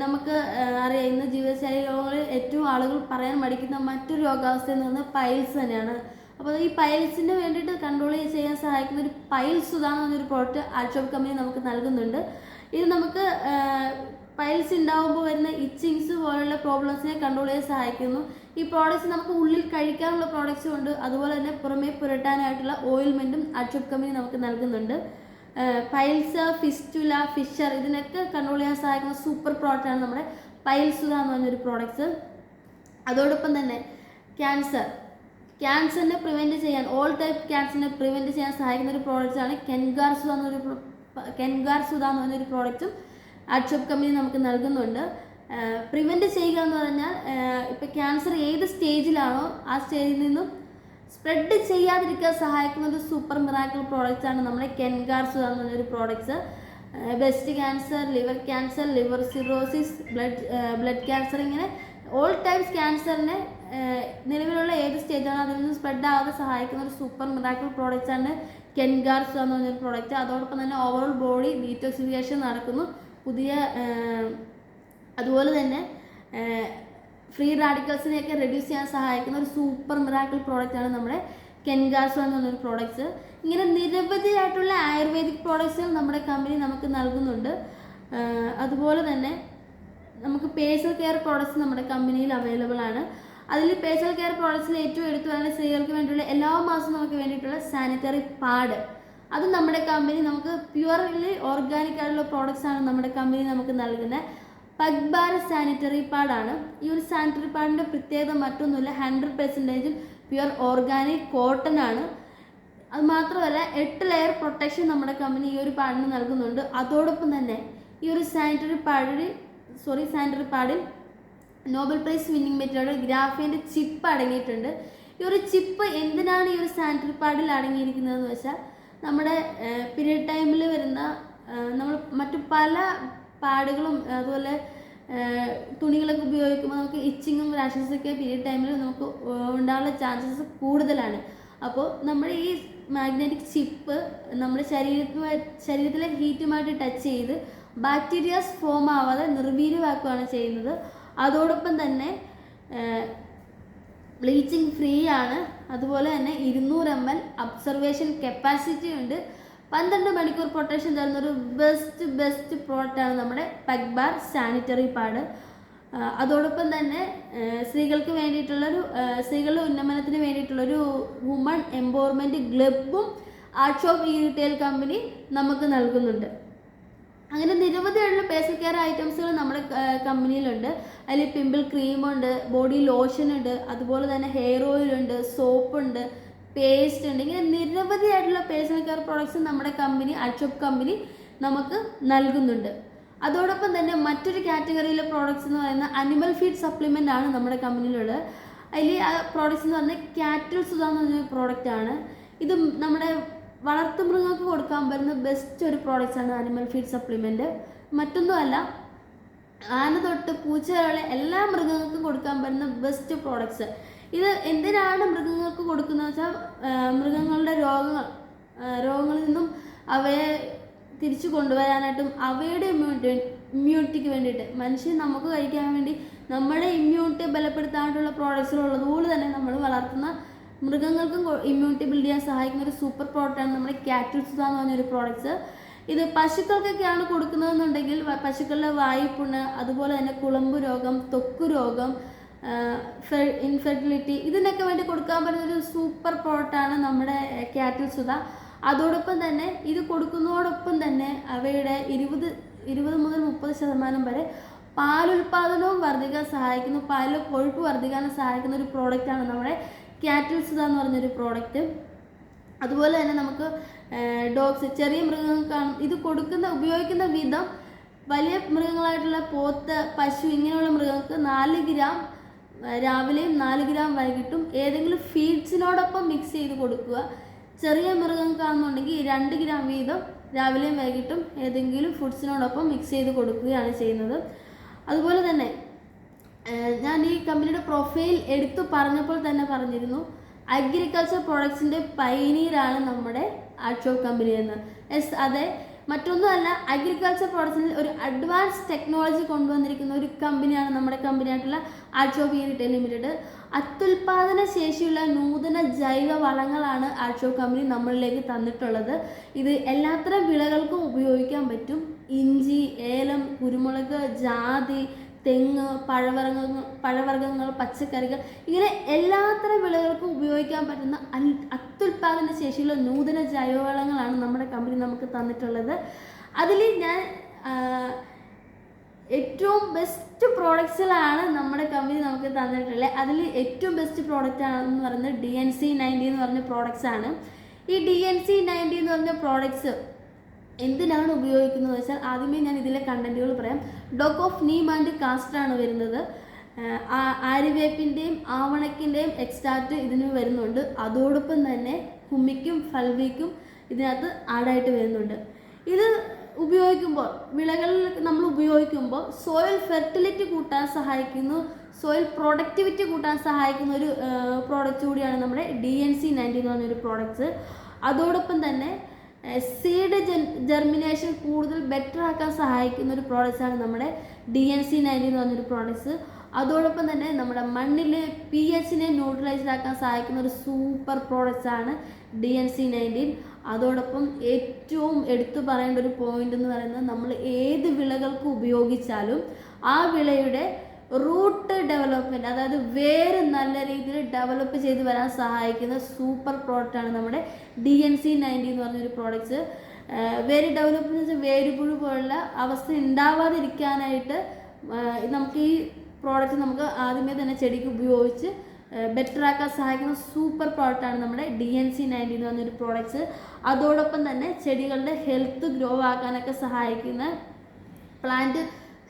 നമുക്ക് അറിയാം ഇന്ന് ജീവിതശൈലി രോഗങ്ങളിൽ ഏറ്റവും ആളുകൾ പറയാൻ മടിക്കുന്ന മറ്റൊരു രോഗാവസ്ഥ എന്ന് പറയുന്നത് പൈൽസ് തന്നെയാണ്. അപ്പോൾ ഈ പൈൽസിന് വേണ്ടിയിട്ട് കൺട്രോൾ ചെയ്യാൻ സഹായിക്കുന്ന ഒരു പൈൽസുധ എന്ന് പറഞ്ഞൊരു പ്രോഡക്റ്റ് ആൽഷോപ്പ് കമ്പനി നമുക്ക് നൽകുന്നുണ്ട്. ഇത് നമുക്ക് പൈൽസ് ഉണ്ടാകുമ്പോൾ വരുന്ന ഇച്ചിങ്സ് പോലുള്ള പ്രോബ്ലംസിനെ കൺട്രോൾ ചെയ്യാൻ സഹായിക്കുന്നു. ഈ പ്രോഡക്റ്റ്സ് നമുക്ക് ഉള്ളിൽ കഴിക്കാനുള്ള പ്രോഡക്റ്റ്സും ഉണ്ട്. അതുപോലെ തന്നെ പുറമേ പുരട്ടാനായിട്ടുള്ള ഓയിൽമെൻറ്റും ആൽഷോപ്പ് കമ്പനി നമുക്ക് നൽകുന്നുണ്ട്. പൈൽസ്, ഫിസ്റ്റുല, ഫിഷർ ഇതിനൊക്കെ കൺട്രോൾ ചെയ്യാൻ സഹായിക്കുന്ന സൂപ്പർ പ്രോഡക്റ്റാണ് നമ്മുടെ പൈൽസുധ എന്ന് പറഞ്ഞൊരു പ്രോഡക്റ്റ്സ്. അതോടൊപ്പം തന്നെ ക്യാൻസർ, ക്യാൻസറിനെ പ്രിവെൻറ്റ് ചെയ്യാൻ, ഓൾ ടൈപ്പ് ക്യാൻസറിനെ പ്രിവെൻറ്റ് ചെയ്യാൻ സഹായിക്കുന്ന ഒരു പ്രോഡക്റ്റാണ് കെൻഗാർ സുധ എന്ന് പറഞ്ഞൊരു പ്രോഡക്റ്റും ആർട്ട്ഷോപ്പ് കമ്പനി നമുക്ക് നൽകുന്നുണ്ട്. പ്രിവെൻറ്റ് ചെയ്യുക എന്ന് പറഞ്ഞാൽ ഇപ്പോൾ ക്യാൻസർ ഏത് സ്റ്റേജിലാണോ ആ സ്റ്റേജിൽ നിന്നും സ്പ്രെഡ് ചെയ്യാതിരിക്കാൻ സഹായിക്കുന്ന ഒരു സൂപ്പർ മിറാക്കിൾ പ്രോഡക്റ്റാണ് നമ്മുടെ കെൻഗാർ സുധ എന്ന് പറഞ്ഞൊരു products. Breast cancer, liver cancer, liver cirrhosis, blood cancer, ഇങ്ങനെ ഓൾ ടൈപ്സ് ക്യാൻസറിനെ നിലവിലുള്ള ഏത് സ്റ്റേജാണോ അതിൽ നിന്ന് സ്പ്രെഡ് ആവാതെ സഹായിക്കുന്ന ഒരു സൂപ്പർ മിറാക്കിൾ പ്രോഡക്റ്റാണ് കെൻഗാർ സുധ എന്ന് പറഞ്ഞൊരു പ്രോഡക്റ്റ്. അതോടൊപ്പം തന്നെ ഓവറോൾ ബോഡി ഡീറ്റോക്സിഫിക്കേഷൻ നടക്കുന്നു. അതുപോലെ തന്നെ ഫ്രീ റാഡിക്കൽസിനെയൊക്കെ റെഡ്യൂസ് ചെയ്യാൻ സഹായിക്കുന്ന ഒരു സൂപ്പർ മിറാക്കിൾ പ്രോഡക്റ്റാണ് നമ്മുടെ കെൻഗാർ സുധ എന്ന് പറഞ്ഞൊരു പ്രോഡക്റ്റ്സ്. ഇങ്ങനെ നിരവധിയായിട്ടുള്ള ആയുർവേദിക് പ്രോഡക്ട്സുകൾ നമ്മുടെ കമ്പനി നമുക്ക് നൽകുന്നുണ്ട്. അതുപോലെ തന്നെ നമുക്ക് പേഴ്സണൽ കെയർ പ്രോഡക്ട്സ് നമ്മുടെ കമ്പനിയിൽ അവൈലബിൾ ആണ്. അതിൽ പേഴ്സണൽ കെയർ പ്രോഡക്ട്സിൽ ഏറ്റവും എടുത്തു പറയുന്നത് സ്ത്രീകൾക്ക് വേണ്ടിയുള്ള എല്ലാ മാസവും നമുക്ക് വേണ്ടിയിട്ടുള്ള സാനിറ്ററി പാഡ്. അത് നമ്മുടെ കമ്പനി നമുക്ക് പ്യുവർലി ഓർഗാനിക് ആയിട്ടുള്ള പ്രോഡക്ട്സ് ആണ് നമ്മുടെ കമ്പനി നമുക്ക് നൽകുന്നത്. പഗ്ബാർ സാനിറ്ററി പാഡാണ്. ഈ ഒരു സാനിറ്ററി പാഡിൻ്റെ പ്രത്യേകത മറ്റൊന്നുമില്ല, 100% പ്യുവർ ഓർഗാനിക് കോട്ടൺ ആണ്. അത് മാത്രമല്ല 8 ലെയർ പ്രൊട്ടക്ഷൻ നമ്മുടെ കമ്പനി ഈ ഒരു പാഡിന് നൽകുന്നുണ്ട്. അതോടൊപ്പം തന്നെ ഈ ഒരു സാനിറ്ററി പാഡിൽ നോബൽ പ്രൈസ് വിന്നിംഗ് മെറ്റീരിയൽ ഗ്രാഫീൻ്റെ ചിപ്പ് അടങ്ങിയിട്ടുണ്ട്. ഈ ഒരു ചിപ്പ് എന്തിനാണ് ഈ ഒരു സാനിറ്ററി പാഡിൽ അടങ്ങിയിരിക്കുന്നതെന്ന് വെച്ചാൽ നമ്മുടെ പീരിയഡ് ടൈമിൽ വരുന്ന നമ്മൾ മറ്റു പല പാഡുകളും അതുപോലെ തുണികളൊക്കെ ഉപയോഗിക്കുമ്പോൾ നമുക്ക് ഇച്ചിങ്ങും റാഷസൊക്കെ പീരിയഡ് ടൈമിൽ നമുക്ക് ഉണ്ടാകാനുള്ള ചാൻസസ് കൂടുതലാണ്. അപ്പോൾ നമ്മുടെ ഈ മാഗ്നറ്റിക് ചിപ്പ് നമ്മുടെ ശരീരത്തിലെ ഹീറ്റുമായിട്ട് ടച്ച് ചെയ്ത് ബാക്ടീരിയാസ് ഫോം ആവാതെ നിർവീര്യമാക്കുകയാണ് ചെയ്യുന്നത്. അതോടൊപ്പം തന്നെ ബ്ലീച്ചിങ് ഫ്രീ ആണ്. അതുപോലെ തന്നെ 200 ml അബ്സർവേഷൻ കപ്പാസിറ്റി ഉണ്ട്. 12 മണിക്കൂർ പ്രൊട്ടക്ഷൻ തരുന്നൊരു ബെസ്റ്റ് പ്രോഡക്റ്റാണ് നമ്മുടെ പഗ്ബാർ സാനിറ്ററി പാഡ്. അതോടൊപ്പം തന്നെ സ്ത്രീകൾക്ക് വേണ്ടിയിട്ടുള്ളൊരു സ്ത്രീകളുടെ ഉന്നമനത്തിന് വേണ്ടിയിട്ടുള്ളൊരു വുമൺ എംപവർമെൻറ്റ് ഗ്ലബും ആർട്ട്ഷോപ്പ് റീറ്റെയിൽ കമ്പനി നമുക്ക് നൽകുന്നുണ്ട്. അങ്ങനെ നിരവധിയായിട്ടുള്ള പേഴ്സണൽ കെയർ ഐറ്റംസുകൾ നമ്മുടെ കമ്പനിയിലുണ്ട്. അതിൽ പിമ്പിൾ ക്രീമുണ്ട്, ബോഡി ലോഷനുണ്ട്, അതുപോലെ തന്നെ ഹെയർ ഓയിലുണ്ട്, സോപ്പുണ്ട്, പേസ്റ്റ് ഉണ്ട്. ഇങ്ങനെ നിരവധിയായിട്ടുള്ള പേഴ്സണൽ കെയർ പ്രോഡക്ട്സ് നമ്മുടെ കമ്പനി ആർട്ട്ഷോപ്പ് കമ്പനി നമുക്ക് നൽകുന്നുണ്ട്. അതോടൊപ്പം തന്നെ മറ്റൊരു കാറ്റഗറിയിലെ പ്രോഡക്ട്സ് എന്ന് പറയുന്നത് അനിമൽ ഫീഡ് സപ്ലിമെൻ്റ് ആണ് നമ്മുടെ കമ്പനിയിലുള്ളത്. അതിൽ ആ പ്രോഡക്ട്സ് എന്ന് പറഞ്ഞാൽ കാറ്റിൽ സുധ എന്ന് പറഞ്ഞ പ്രോഡക്റ്റാണ്. ഇത് നമ്മുടെ വളർത്തുമൃഗങ്ങൾക്ക് കൊടുക്കാൻ പറ്റുന്ന ബെസ്റ്റ് ഒരു പ്രോഡക്റ്റ്സാണ് അനിമൽ ഫീഡ് സപ്ലിമെൻറ്റ്. മറ്റൊന്നുമല്ല, ആന തൊട്ട് പൂച്ച വരെ എല്ലാ മൃഗങ്ങൾക്കും കൊടുക്കാൻ പറ്റുന്ന ബെസ്റ്റ് പ്രോഡക്ട്സ്. ഇത് എന്തിനാണ് മൃഗങ്ങൾക്ക് കൊടുക്കുന്നത് വെച്ചാൽ മൃഗങ്ങളുടെ രോഗങ്ങളിൽ നിന്നും അവയെ തിരിച്ചു കൊണ്ടുവരാനായിട്ടും അവയുടെ ഇമ്മ്യൂണിറ്റിക്ക് വേണ്ടിയിട്ട് മനുഷ്യൻ നമുക്ക് കഴിക്കാൻ വേണ്ടി നമ്മുടെ ഇമ്മ്യൂണിറ്റി ബലപ്പെടുത്താനായിട്ടുള്ള പ്രോഡക്ട്സുകളുള്ളതുപോലെ തന്നെ നമ്മൾ വളർത്തുന്ന മൃഗങ്ങൾക്കും ഇമ്മ്യൂണിറ്റി ബിൽഡ് ചെയ്യാൻ സഹായിക്കുന്ന ഒരു സൂപ്പർ പ്രോഡക്റ്റാണ് നമ്മുടെ കാറ്റിൽ സുധ എന്ന് പറഞ്ഞൊരു പ്രോഡക്ട്സ്. ഇത് പശുക്കൾക്കൊക്കെയാണ് കൊടുക്കുന്നതെന്നുണ്ടെങ്കിൽ പശുക്കളുടെ വായുപുണ്ണ്, അതുപോലെ തന്നെ കുളമ്പ് രോഗം, ത്വക്ക് രോഗം, ഇൻഫെർട്ടിലിറ്റി, ഇതിനൊക്കെ വേണ്ടി കൊടുക്കാൻ പറ്റുന്നൊരു സൂപ്പർ പ്രോഡക്റ്റാണ് നമ്മുടെ കാറ്റിൽ സുധ. അതോടൊപ്പം തന്നെ ഇത് കൊടുക്കുന്നതോടൊപ്പം തന്നെ അവയുടെ 20 മുതൽ 30% വരെ പാലുൽപാദനവും വർദ്ധിക്കാൻ സഹായിക്കുന്നു, പാലിലെ കൊഴുപ്പ് വർദ്ധിക്കാനും സഹായിക്കുന്ന ഒരു പ്രോഡക്റ്റാണ് നമ്മുടെ കാറ്റിൽ സുധ എന്ന് പറഞ്ഞൊരു പ്രോഡക്റ്റ്. അതുപോലെ തന്നെ നമുക്ക് ഡോഗ്സ്, ചെറിയ മൃഗങ്ങൾക്കാണ് ഇത് ഉപയോഗിക്കുന്ന വിധം വലിയ മൃഗങ്ങളായിട്ടുള്ള പോത്ത്, പശു ഇങ്ങനെയുള്ള മൃഗങ്ങൾക്ക് 4 ഗ്രാം രാവിലെയും 4 ഗ്രാം വൈകിട്ടും ഏതെങ്കിലും ഫീഡ്സിനോടൊപ്പം മിക്സ് ചെയ്ത് കൊടുക്കുക. ചെറിയ മൃഗങ്ങൾക്കാണെന്നുണ്ടെങ്കിൽ 2 ഗ്രാം വീതം രാവിലെയും വൈകിട്ടും ഏതെങ്കിലും ഫുഡ്സിനോടൊപ്പം മിക്സ് ചെയ്ത് കൊടുക്കുകയാണ് ചെയ്യുന്നത്. അതുപോലെ തന്നെ ഞാൻ ഈ കമ്പനിയുടെ പ്രൊഫൈൽ എടുത്തു പറഞ്ഞപ്പോൾ തന്നെ പറഞ്ഞിരുന്നു, അഗ്രികൾച്ചർ പ്രോഡക്ട്സിൻ്റെ പൈനീറാണ് നമ്മുടെ ആർട്ട്ഷോപ്പ് കമ്പനി എന്ന്. അതെ, മറ്റൊന്നുമല്ല, അഗ്രികൾച്ചർ പ്രോഡക്ട്സിൽ ഒരു അഡ്വാൻസ് ടെക്നോളജി കൊണ്ടുവന്നിരിക്കുന്ന ഒരു കമ്പനിയാണ് നമ്മുടെ കമ്പനിയായിട്ടുള്ള ആർട്ട്ഷോപ്പ് റീറ്റെയിൽ ലിമിറ്റഡ്. അത്യുൽപാദന ശേഷിയുള്ള നൂതന ജൈവ വളങ്ങളാണ് ആർട്ട്ഷോപ്പ് കമ്പനി നമ്മളിലേക്ക് തന്നിട്ടുള്ളത്. ഇത് എല്ലാത്തരം വിളകൾക്കും ഉപയോഗിക്കാൻ പറ്റും. ഇഞ്ചി, ഏലം, കുരുമുളക്, ജാതി, തെങ്ങ്, പഴവർഗ്ഗങ്ങൾ, പച്ചക്കറികൾ, ഇങ്ങനെ എല്ലാത്തരം വിളകൾക്കും ഉപയോഗിക്കാൻ പറ്റുന്ന അത്യുൽപാദന ശേഷിയുള്ള നൂതന ജൈവവളങ്ങളാണ് നമ്മുടെ കമ്പനി നമുക്ക് തന്നിട്ടുള്ളത്. അതിൽ ഞാൻ ഏറ്റവും ബെസ്റ്റ് പ്രോഡക്ട്സിലാണ് നമ്മുടെ കമ്പനി നമുക്ക് തന്നിട്ടുള്ളത്. അതിൽ ഏറ്റവും ബെസ്റ്റ് പ്രോഡക്റ്റ് ആണെന്ന് പറയുന്നത് DNC90 എന്ന് പറഞ്ഞ പ്രോഡക്റ്റ്സ് ആണ്. ഈ DNC90 എന്ന് പറഞ്ഞ പ്രോഡക്ട്സ് എന്തിനാണ് ഉപയോഗിക്കുന്നത് വെച്ചാൽ, ആദ്യമേ ഞാൻ ഇതിലെ കണ്ടന്റുകൾ പറയാം. Dock of neem and castor ആണ് വരുന്നത്. ആര്യവേപ്പിൻ്റെയും ആവണക്കിൻ്റെയും എക്സ്ട്രാക്റ്റ് ഇതിന് വരുന്നുണ്ട്. അതോടൊപ്പം തന്നെ ഹുമിക്കും ഫൽവിക്കും ഇതിനകത്ത് ആഡായിട്ട് വരുന്നുണ്ട്. ഇത് ഉപയോഗിക്കുമ്പോൾ, വിളകളിൽ നമ്മൾ ഉപയോഗിക്കുമ്പോൾ സോയിൽ ഫെർട്ടിലിറ്റി കൂട്ടാൻ സഹായിക്കുന്നു, സോയിൽ പ്രൊഡക്ടിവിറ്റി കൂട്ടാൻ സഹായിക്കുന്ന ഒരു പ്രോഡക്റ്റ് കൂടിയാണ് നമ്മുടെ DNC90 എന്ന് പറഞ്ഞൊരു പ്രോഡക്റ്റ്സ്. അതോടൊപ്പം തന്നെ സീഡ് ജെർമിനേഷൻ കൂടുതൽ ബെറ്റർ ആക്കാൻ സഹായിക്കുന്ന ഒരു പ്രോഡക്റ്റ്സാണ് നമ്മുടെ DNC90 എന്ന് പറഞ്ഞൊരു പ്രോഡക്റ്റ്സ്. അതോടൊപ്പം തന്നെ നമ്മുടെ മണ്ണിലെ pHനെ ന്യൂട്രലൈസ്ഡ് ആക്കാൻ സഹായിക്കുന്ന ഒരു സൂപ്പർ പ്രോഡക്റ്റ്സാണ് DNC90. അതോടൊപ്പം ഏറ്റവും എടുത്തു പറയേണ്ട ഒരു പോയിന്റ് എന്ന് പറയുന്നത്, നമ്മൾ ഏത് വിളകൾക്ക് ഉപയോഗിച്ചാലും ആ വിളയുടെ റൂട്ട് ഡെവലപ്മെൻറ്റ്, അതായത് വേര് നല്ല രീതിയിൽ ഡെവലപ്പ് ചെയ്ത് വരാൻ സഹായിക്കുന്ന സൂപ്പർ പ്രോഡക്റ്റാണ് നമ്മുടെ DNC90 എന്ന് പറഞ്ഞൊരു പ്രോഡക്റ്റ്സ്. വേര് ഡെവലപ്മെൻറ്റ് വെച്ചാൽ വേരുപുഴു പോലുള്ള അവസ്ഥ ഉണ്ടാവാതിരിക്കാനായിട്ട് നമുക്ക് ഈ പ്രോഡക്റ്റ് നമുക്ക് ആദ്യമേ തന്നെ ചെടിക്ക് ഉപയോഗിച്ച് ബെറ്റർ ആക്കാൻ സഹായിക്കുന്ന സൂപ്പർ പ്രോഡക്റ്റാണ് നമ്മുടെ DNC90 എന്ന് പറഞ്ഞൊരു പ്രോഡക്റ്റ്സ്. അതോടൊപ്പം തന്നെ ചെടികളുടെ ഹെൽത്ത് ഗ്രോ ആക്കാനൊക്കെ സഹായിക്കുന്ന, പ്ലാന്റ്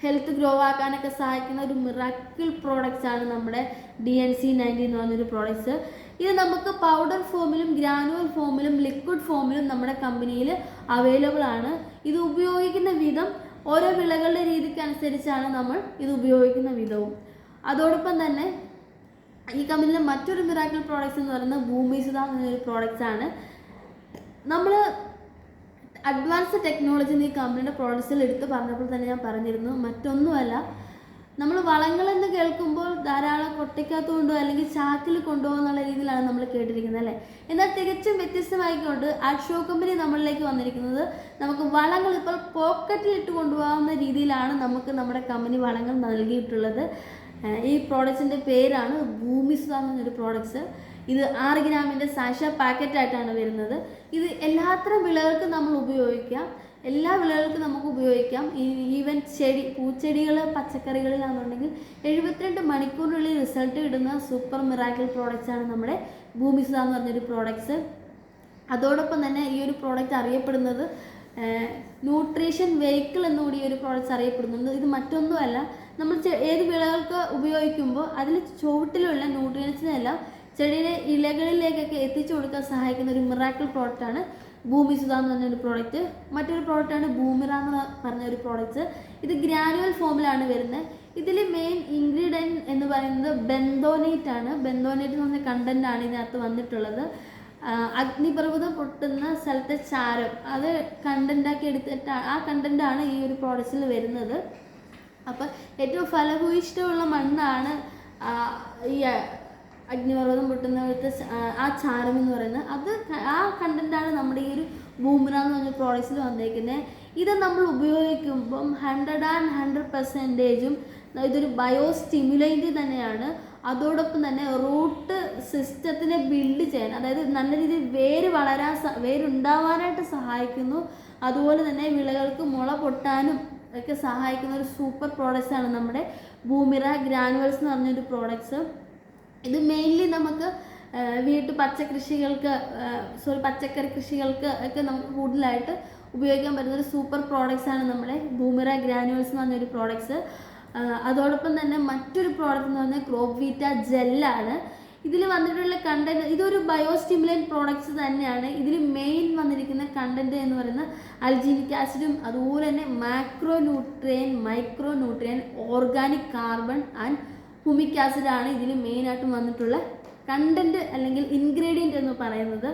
ഹെൽത്ത് ഗ്രോ ആക്കാനൊക്കെ സഹായിക്കുന്ന ഒരു മിറാക്കിൾ പ്രോഡക്റ്റ്സ് ആണ് നമ്മുടെ DNC90 എന്ന് പറഞ്ഞൊരു പ്രോഡക്റ്റ്സ്. ഇത് നമുക്ക് പൗഡർ ഫോമിലും ഗ്രാനുവൽ ഫോമിലും ലിക്വിഡ് ഫോമിലും നമ്മുടെ കമ്പനിയിൽ അവൈലബിൾ ആണ്. ഇത് ഉപയോഗിക്കുന്ന വിധം ഓരോ വിളകളുടെ രീതിക്ക് അനുസരിച്ചാണ് നമ്മൾ ഇത് ഉപയോഗിക്കുന്ന വിധവും. അതോടൊപ്പം തന്നെ ഈ കമ്പനിയിലെ മറ്റൊരു മിറാക്കിൾ പ്രോഡക്റ്റ്സ് എന്ന് പറയുന്നത് ഭൂമിസുധ എന്നൊരു പ്രോഡക്റ്റ്സ് ആണ്. നമ്മൾ അഡ്വാൻസ് ടെക്നോളജി ഈ കമ്പനിയുടെ പ്രോഡക്റ്റ്സിൽ എടുത്ത് പറഞ്ഞപ്പോൾ തന്നെ ഞാൻ പറഞ്ഞിരുന്നു, മറ്റൊന്നുമല്ല, നമ്മൾ വളങ്ങളെന്ന് കേൾക്കുമ്പോൾ ധാരാളം കൊട്ടയ്ക്കകത്ത് കൊണ്ടുപോകുക അല്ലെങ്കിൽ ചാക്കിൽ കൊണ്ടുപോകുക എന്നുള്ള രീതിയിലാണ് നമ്മൾ കേട്ടിരിക്കുന്നത് അല്ലേ. എന്നാൽ തികച്ചും വ്യത്യസ്തമായിക്കൊണ്ട് ആഡ്ഷോ കമ്പനി നമ്മളിലേക്ക് വന്നിരിക്കുന്നത്, നമുക്ക് വളങ്ങൾ ഇപ്പോൾ പോക്കറ്റിൽ ഇട്ട് കൊണ്ടുപോകാവുന്ന രീതിയിലാണ് നമുക്ക് നമ്മുടെ കമ്പനി വളങ്ങൾ നൽകിയിട്ടുള്ളത്. ഈ പ്രോഡക്റ്റ്സിൻ്റെ പേരാണ് ഭൂമിസുധ എന്നൊരു പ്രോഡക്റ്റ്സ്. ഇത് 6 ഗ്രാമിൻ്റെ സാഷ പാക്കറ്റായിട്ടാണ് വരുന്നത്. ഇത് എല്ലാത്തരം വിളകൾക്കും നമ്മൾ ഉപയോഗിക്കാം, എല്ലാ വിളകൾക്കും നമുക്ക് ഉപയോഗിക്കാം. ഈവൻ പൂച്ചെടികൾ, പച്ചക്കറികളിലാണെന്നുണ്ടെങ്കിൽ 72 മണിക്കൂറിനുള്ളിൽ റിസൾട്ട് കിട്ടുന്ന സൂപ്പർ മിറാക്കിൾ പ്രോഡക്റ്റ്സ് ആണ് നമ്മുടെ ഭൂമിസുധ എന്ന് പറഞ്ഞൊരു പ്രോഡക്റ്റ്സ്. അതോടൊപ്പം തന്നെ ഈ ഒരു പ്രോഡക്റ്റ് അറിയപ്പെടുന്നത് ന്യൂട്രീഷൻ വെഹിക്കിൾ എന്നുകൂടി ഈ ഒരു പ്രോഡക്റ്റ്സ് അറിയപ്പെടുന്നുണ്ട്. ഇത് മറ്റൊന്നുമല്ല, നമ്മൾ ഏത് വിളകൾക്ക് ഉപയോഗിക്കുമ്പോൾ അതിൽ ചുവട്ടിലുള്ള ന്യൂട്രിയൻസിനെല്ലാം ചെടിയുടെ ഇലകളിലേക്കൊക്കെ എത്തിച്ചു കൊടുക്കാൻ സഹായിക്കുന്ന ഒരു മിറാക്കിൾ പ്രോഡക്റ്റാണ് ഭൂമിസുധ എന്ന് പറഞ്ഞൊരു പ്രോഡക്റ്റ്. മറ്റൊരു പ്രോഡക്റ്റാണ് ഭൂമിറ എന്ന് പറഞ്ഞൊരു പ്രോഡക്റ്റ്. ഇത് ഗ്രാനുവൽ ഫോമിലാണ് വരുന്നത്. ഇതിൽ മെയിൻ ഇൻഗ്രീഡിയൻറ്റ് എന്ന് പറയുന്നത് ബെന്തോനേറ്റ് ആണ്. ബെന്തോനേറ്റ് എന്ന് പറഞ്ഞ കണ്ടൻ്റാണ് ഇതിനകത്ത് വന്നിട്ടുള്ളത്. അഗ്നിപർവ്വതം പൊട്ടുന്ന സ്ഥലത്തെ ചാരം അത് കണ്ടൻ്റാക്കി എടുത്തിട്ട് ആ കണ്ടൻ്റാണ് ഈ ഒരു പ്രോഡക്റ്റ്സിൽ വരുന്നത്. അപ്പം ഏറ്റവും ഫലഭൂയിഷ്ടമുള്ള മണ്ണാണ് ഈ അഗ്നിപർവ്വതം പൊട്ടുന്നിടത്ത് ആ ചാരം എന്ന് പറയുന്നത്. അത് ആ കണ്ടൻ്റാണ് നമ്മുടെ ഈ ഒരു ഭൂമിറ എന്ന് പറഞ്ഞ പ്രോഡക്റ്റ്സിൽ വന്നേക്കുന്നത്. ഇത് നമ്മൾ ഉപയോഗിക്കുമ്പം 100% ഇതൊരു ബയോസ്റ്റിമുലൻ്റ് തന്നെയാണ്. അതോടൊപ്പം തന്നെ റൂട്ട് സിസ്റ്റത്തിനെ ബിൽഡ് ചെയ്യാൻ, അതായത് നല്ല രീതിയിൽ വേരുണ്ടാവാനായിട്ട് സഹായിക്കുന്നു. അതുപോലെ തന്നെ വിളകൾക്ക് മുള പൊട്ടാനും ഒക്കെ സഹായിക്കുന്ന ഒരു സൂപ്പർ പ്രോഡക്റ്റ്സാണ് നമ്മുടെ ഭൂമിറ ഗ്രാനുവൽസ് എന്ന് പറഞ്ഞൊരു പ്രോഡക്റ്റ്സ്. ഇത് മെയിൻലി നമുക്ക് പച്ചക്കറി കൃഷികൾക്ക് ഒക്കെ നമുക്ക് കൂടുതലായിട്ട് ഉപയോഗിക്കാൻ പറ്റുന്ന ഒരു സൂപ്പർ പ്രോഡക്റ്റ്സാണ് നമ്മുടെ ഭൂമിറ ഗ്രാനുവൽസ് എന്ന് പറഞ്ഞൊരു പ്രോഡക്റ്റ്സ്. അതോടൊപ്പം തന്നെ മറ്റൊരു പ്രോഡക്റ്റ് എന്ന് പറഞ്ഞാൽ ക്രോപ്വീറ്റ ജെല്ലാണ്. ഇതിൽ വന്നിട്ടുള്ള കണ്ടന്റ്, ഇതൊരു ബയോസ്റ്റിമുലൻ്റ് പ്രോഡക്റ്റ്സ് തന്നെയാണ്. ഇതിൽ മെയിൻ വന്നിരിക്കുന്ന കണ്ടന്റ് എന്ന് പറയുന്നത് അൽജീനിക് ആസിഡും അതുപോലെ തന്നെ micro nutrient, organic carbon and humic ആസിഡാണ് ഇതിൽ മെയിനായിട്ടും വന്നിട്ടുള്ള കണ്ടന്റ് അല്ലെങ്കിൽ ഇൻഗ്രീഡിയൻറ്റ് എന്ന് പറയുന്നത്.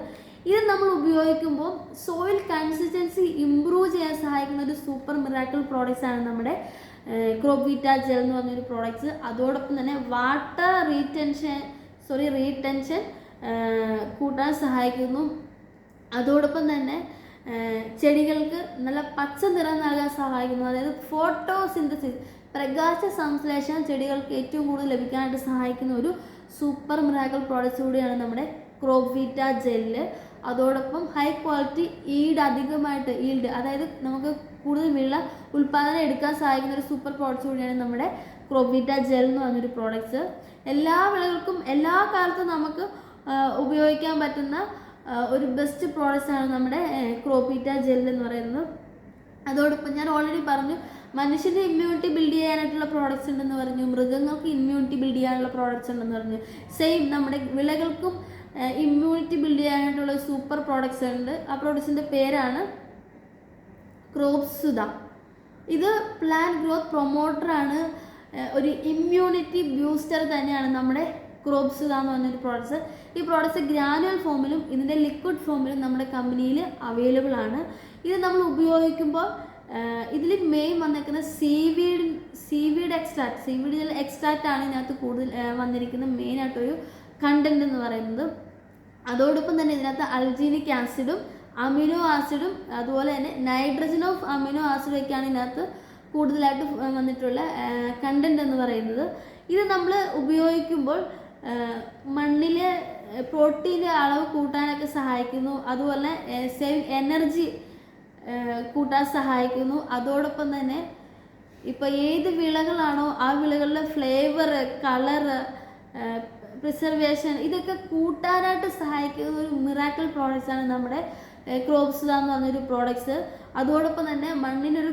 ഇത് നമ്മൾ ഉപയോഗിക്കുമ്പോൾ സോയിൽ കൺസിസ്റ്റൻസി ഇംപ്രൂവ് ചെയ്യാൻ സഹായിക്കുന്ന ഒരു സൂപ്പർ മിറാക്കിൾ പ്രോഡക്റ്റ്സ് ആണ് നമ്മുടെ ക്രോപ്വീറ്റ ജെൽ എന്ന് പറഞ്ഞൊരു പ്രോഡക്റ്റ്സ്. അതോടൊപ്പം തന്നെ വാട്ടർ റീറ്റൻഷൻ കൂട്ടാൻ സഹായിക്കുന്നു. അതോടൊപ്പം തന്നെ ചെടികൾക്ക് നല്ല പച്ച നിറം നൽകാൻ സഹായിക്കുന്നു. അതായത് ഫോട്ടോസിന്തസിസ്, പ്രകാശ സംശ്ലേഷണം ചെടികൾക്ക് ഏറ്റവും കൂടുതൽ ലഭിക്കാനായിട്ട് സഹായിക്കുന്ന ഒരു സൂപ്പർ മിറാക്കിൾ പ്രോഡക്റ്റ്സ് കൂടിയാണ് നമ്മുടെ ക്രോപ്വീറ്റ ജെല്ല്. അതോടൊപ്പം ഹൈ ക്വാളിറ്റി ഈൽഡ് അതായത് നമുക്ക് കൂടുതൽ വിള ഉൽപ്പാദനം എടുക്കാൻ സഹായിക്കുന്ന ഒരു സൂപ്പർ പ്രോഡക്റ്റ്സ് കൂടിയാണ് നമ്മുടെ ക്രോപ്വിറ്റ ജെൽ എന്ന് പറഞ്ഞൊരു പ്രോഡക്റ്റ്സ്. എല്ലാ വിളകൾക്കും എല്ലാ കാലത്തും നമുക്ക് ഉപയോഗിക്കാൻ പറ്റുന്ന ഒരു ബെസ്റ്റ് പ്രോഡക്റ്റ്സ് ആണ് നമ്മുടെ ക്രോപ്വിറ്റ ജെൽ എന്ന് പറയുന്നത്. അതോടൊപ്പം ഞാൻ ഓൾറെഡി പറഞ്ഞു മനുഷ്യൻ്റെ ഇമ്മ്യൂണിറ്റി ബിൽഡ് ചെയ്യാനായിട്ടുള്ള പ്രോഡക്റ്റ്സ് ഉണ്ടെന്ന് പറഞ്ഞു, മൃഗങ്ങൾക്ക് ഇമ്മ്യൂണിറ്റി ബിൽഡ് ചെയ്യാനുള്ള പ്രോഡക്റ്റ്സ് ഉണ്ടെന്ന് പറഞ്ഞു. സെയിം നമ്മുടെ വിളകൾക്കും ഇമ്മ്യൂണിറ്റി ബിൽഡ് ചെയ്യാനായിട്ടുള്ള സൂപ്പർ പ്രോഡക്റ്റ്സ് ഉണ്ട്. ആ പ്രോഡക്റ്റ്സിൻ്റെ പേരാണ് ക്രോപ്സുത. ഇത് പ്ലാന്റ് ഗ്രോത്ത് പ്രൊമോട്ടറാണ്, ഒരു ഇമ്മ്യൂണിറ്റി ബൂസ്റ്റർ തന്നെയാണ് നമ്മുടെ ക്രോപ്സുത എന്ന് പറഞ്ഞൊരു പ്രോഡക്റ്റ്സ്. ഈ പ്രോഡക്റ്റ്സ് ഗ്രാനുവൽ ഫോമിലും ഇതിൻ്റെ ലിക്വിഡ് ഫോമിലും നമ്മുടെ കമ്പനിയിൽ അവൈലബിൾ ആണ്. ഇത് നമ്മൾ ഉപയോഗിക്കുമ്പോൾ ഇതിൽ മെയിൻ വന്നിരിക്കുന്ന സീവീഡ് എക്സ്ട്രാക്റ്റ് ആണ് ഇതിനകത്ത് കൂടുതൽ വന്നിരിക്കുന്ന മെയിനായിട്ടൊരു കണ്ടന്റ് എന്ന് പറയുന്നത്. അതോടൊപ്പം തന്നെ ഇതിനകത്ത് അൾജീനിക് ആസിഡും അമിനോ ആസിഡും അതുപോലെ തന്നെ നൈട്രജൻ ഓഫ് അമിനോ ആസിഡും ഒക്കെയാണ് ഇതിനകത്ത് കൂടുതലായിട്ട് വന്നിട്ടുള്ള കണ്ടന്റ് എന്ന് പറയുന്നത്. ഇത് നമ്മൾ ഉപയോഗിക്കുമ്പോൾ മണ്ണിലെ പ്രോട്ടീൻ്റെ അളവ് കൂട്ടാനൊക്കെ സഹായിക്കുന്നു, അതുപോലെ എനർജി കൂട്ടാൻ സഹായിക്കുന്നു. അതോടൊപ്പം തന്നെ ഇപ്പോൾ ഏത് വിളകളാണോ ആ വിളകളിലെ ഫ്ലേവർ, കളറ്, പ്രിസർവേഷൻ ഇതൊക്കെ കൂട്ടാനായിട്ട് സഹായിക്കുന്ന ഒരു മിറാക്കിൾ പ്രോഡക്റ്റ്സാണ് നമ്മുടെ ക്രോപ്സുത എന്ന് പറഞ്ഞൊരു പ്രോഡക്റ്റ്സ്. അതോടൊപ്പം തന്നെ മണ്ണിനൊരു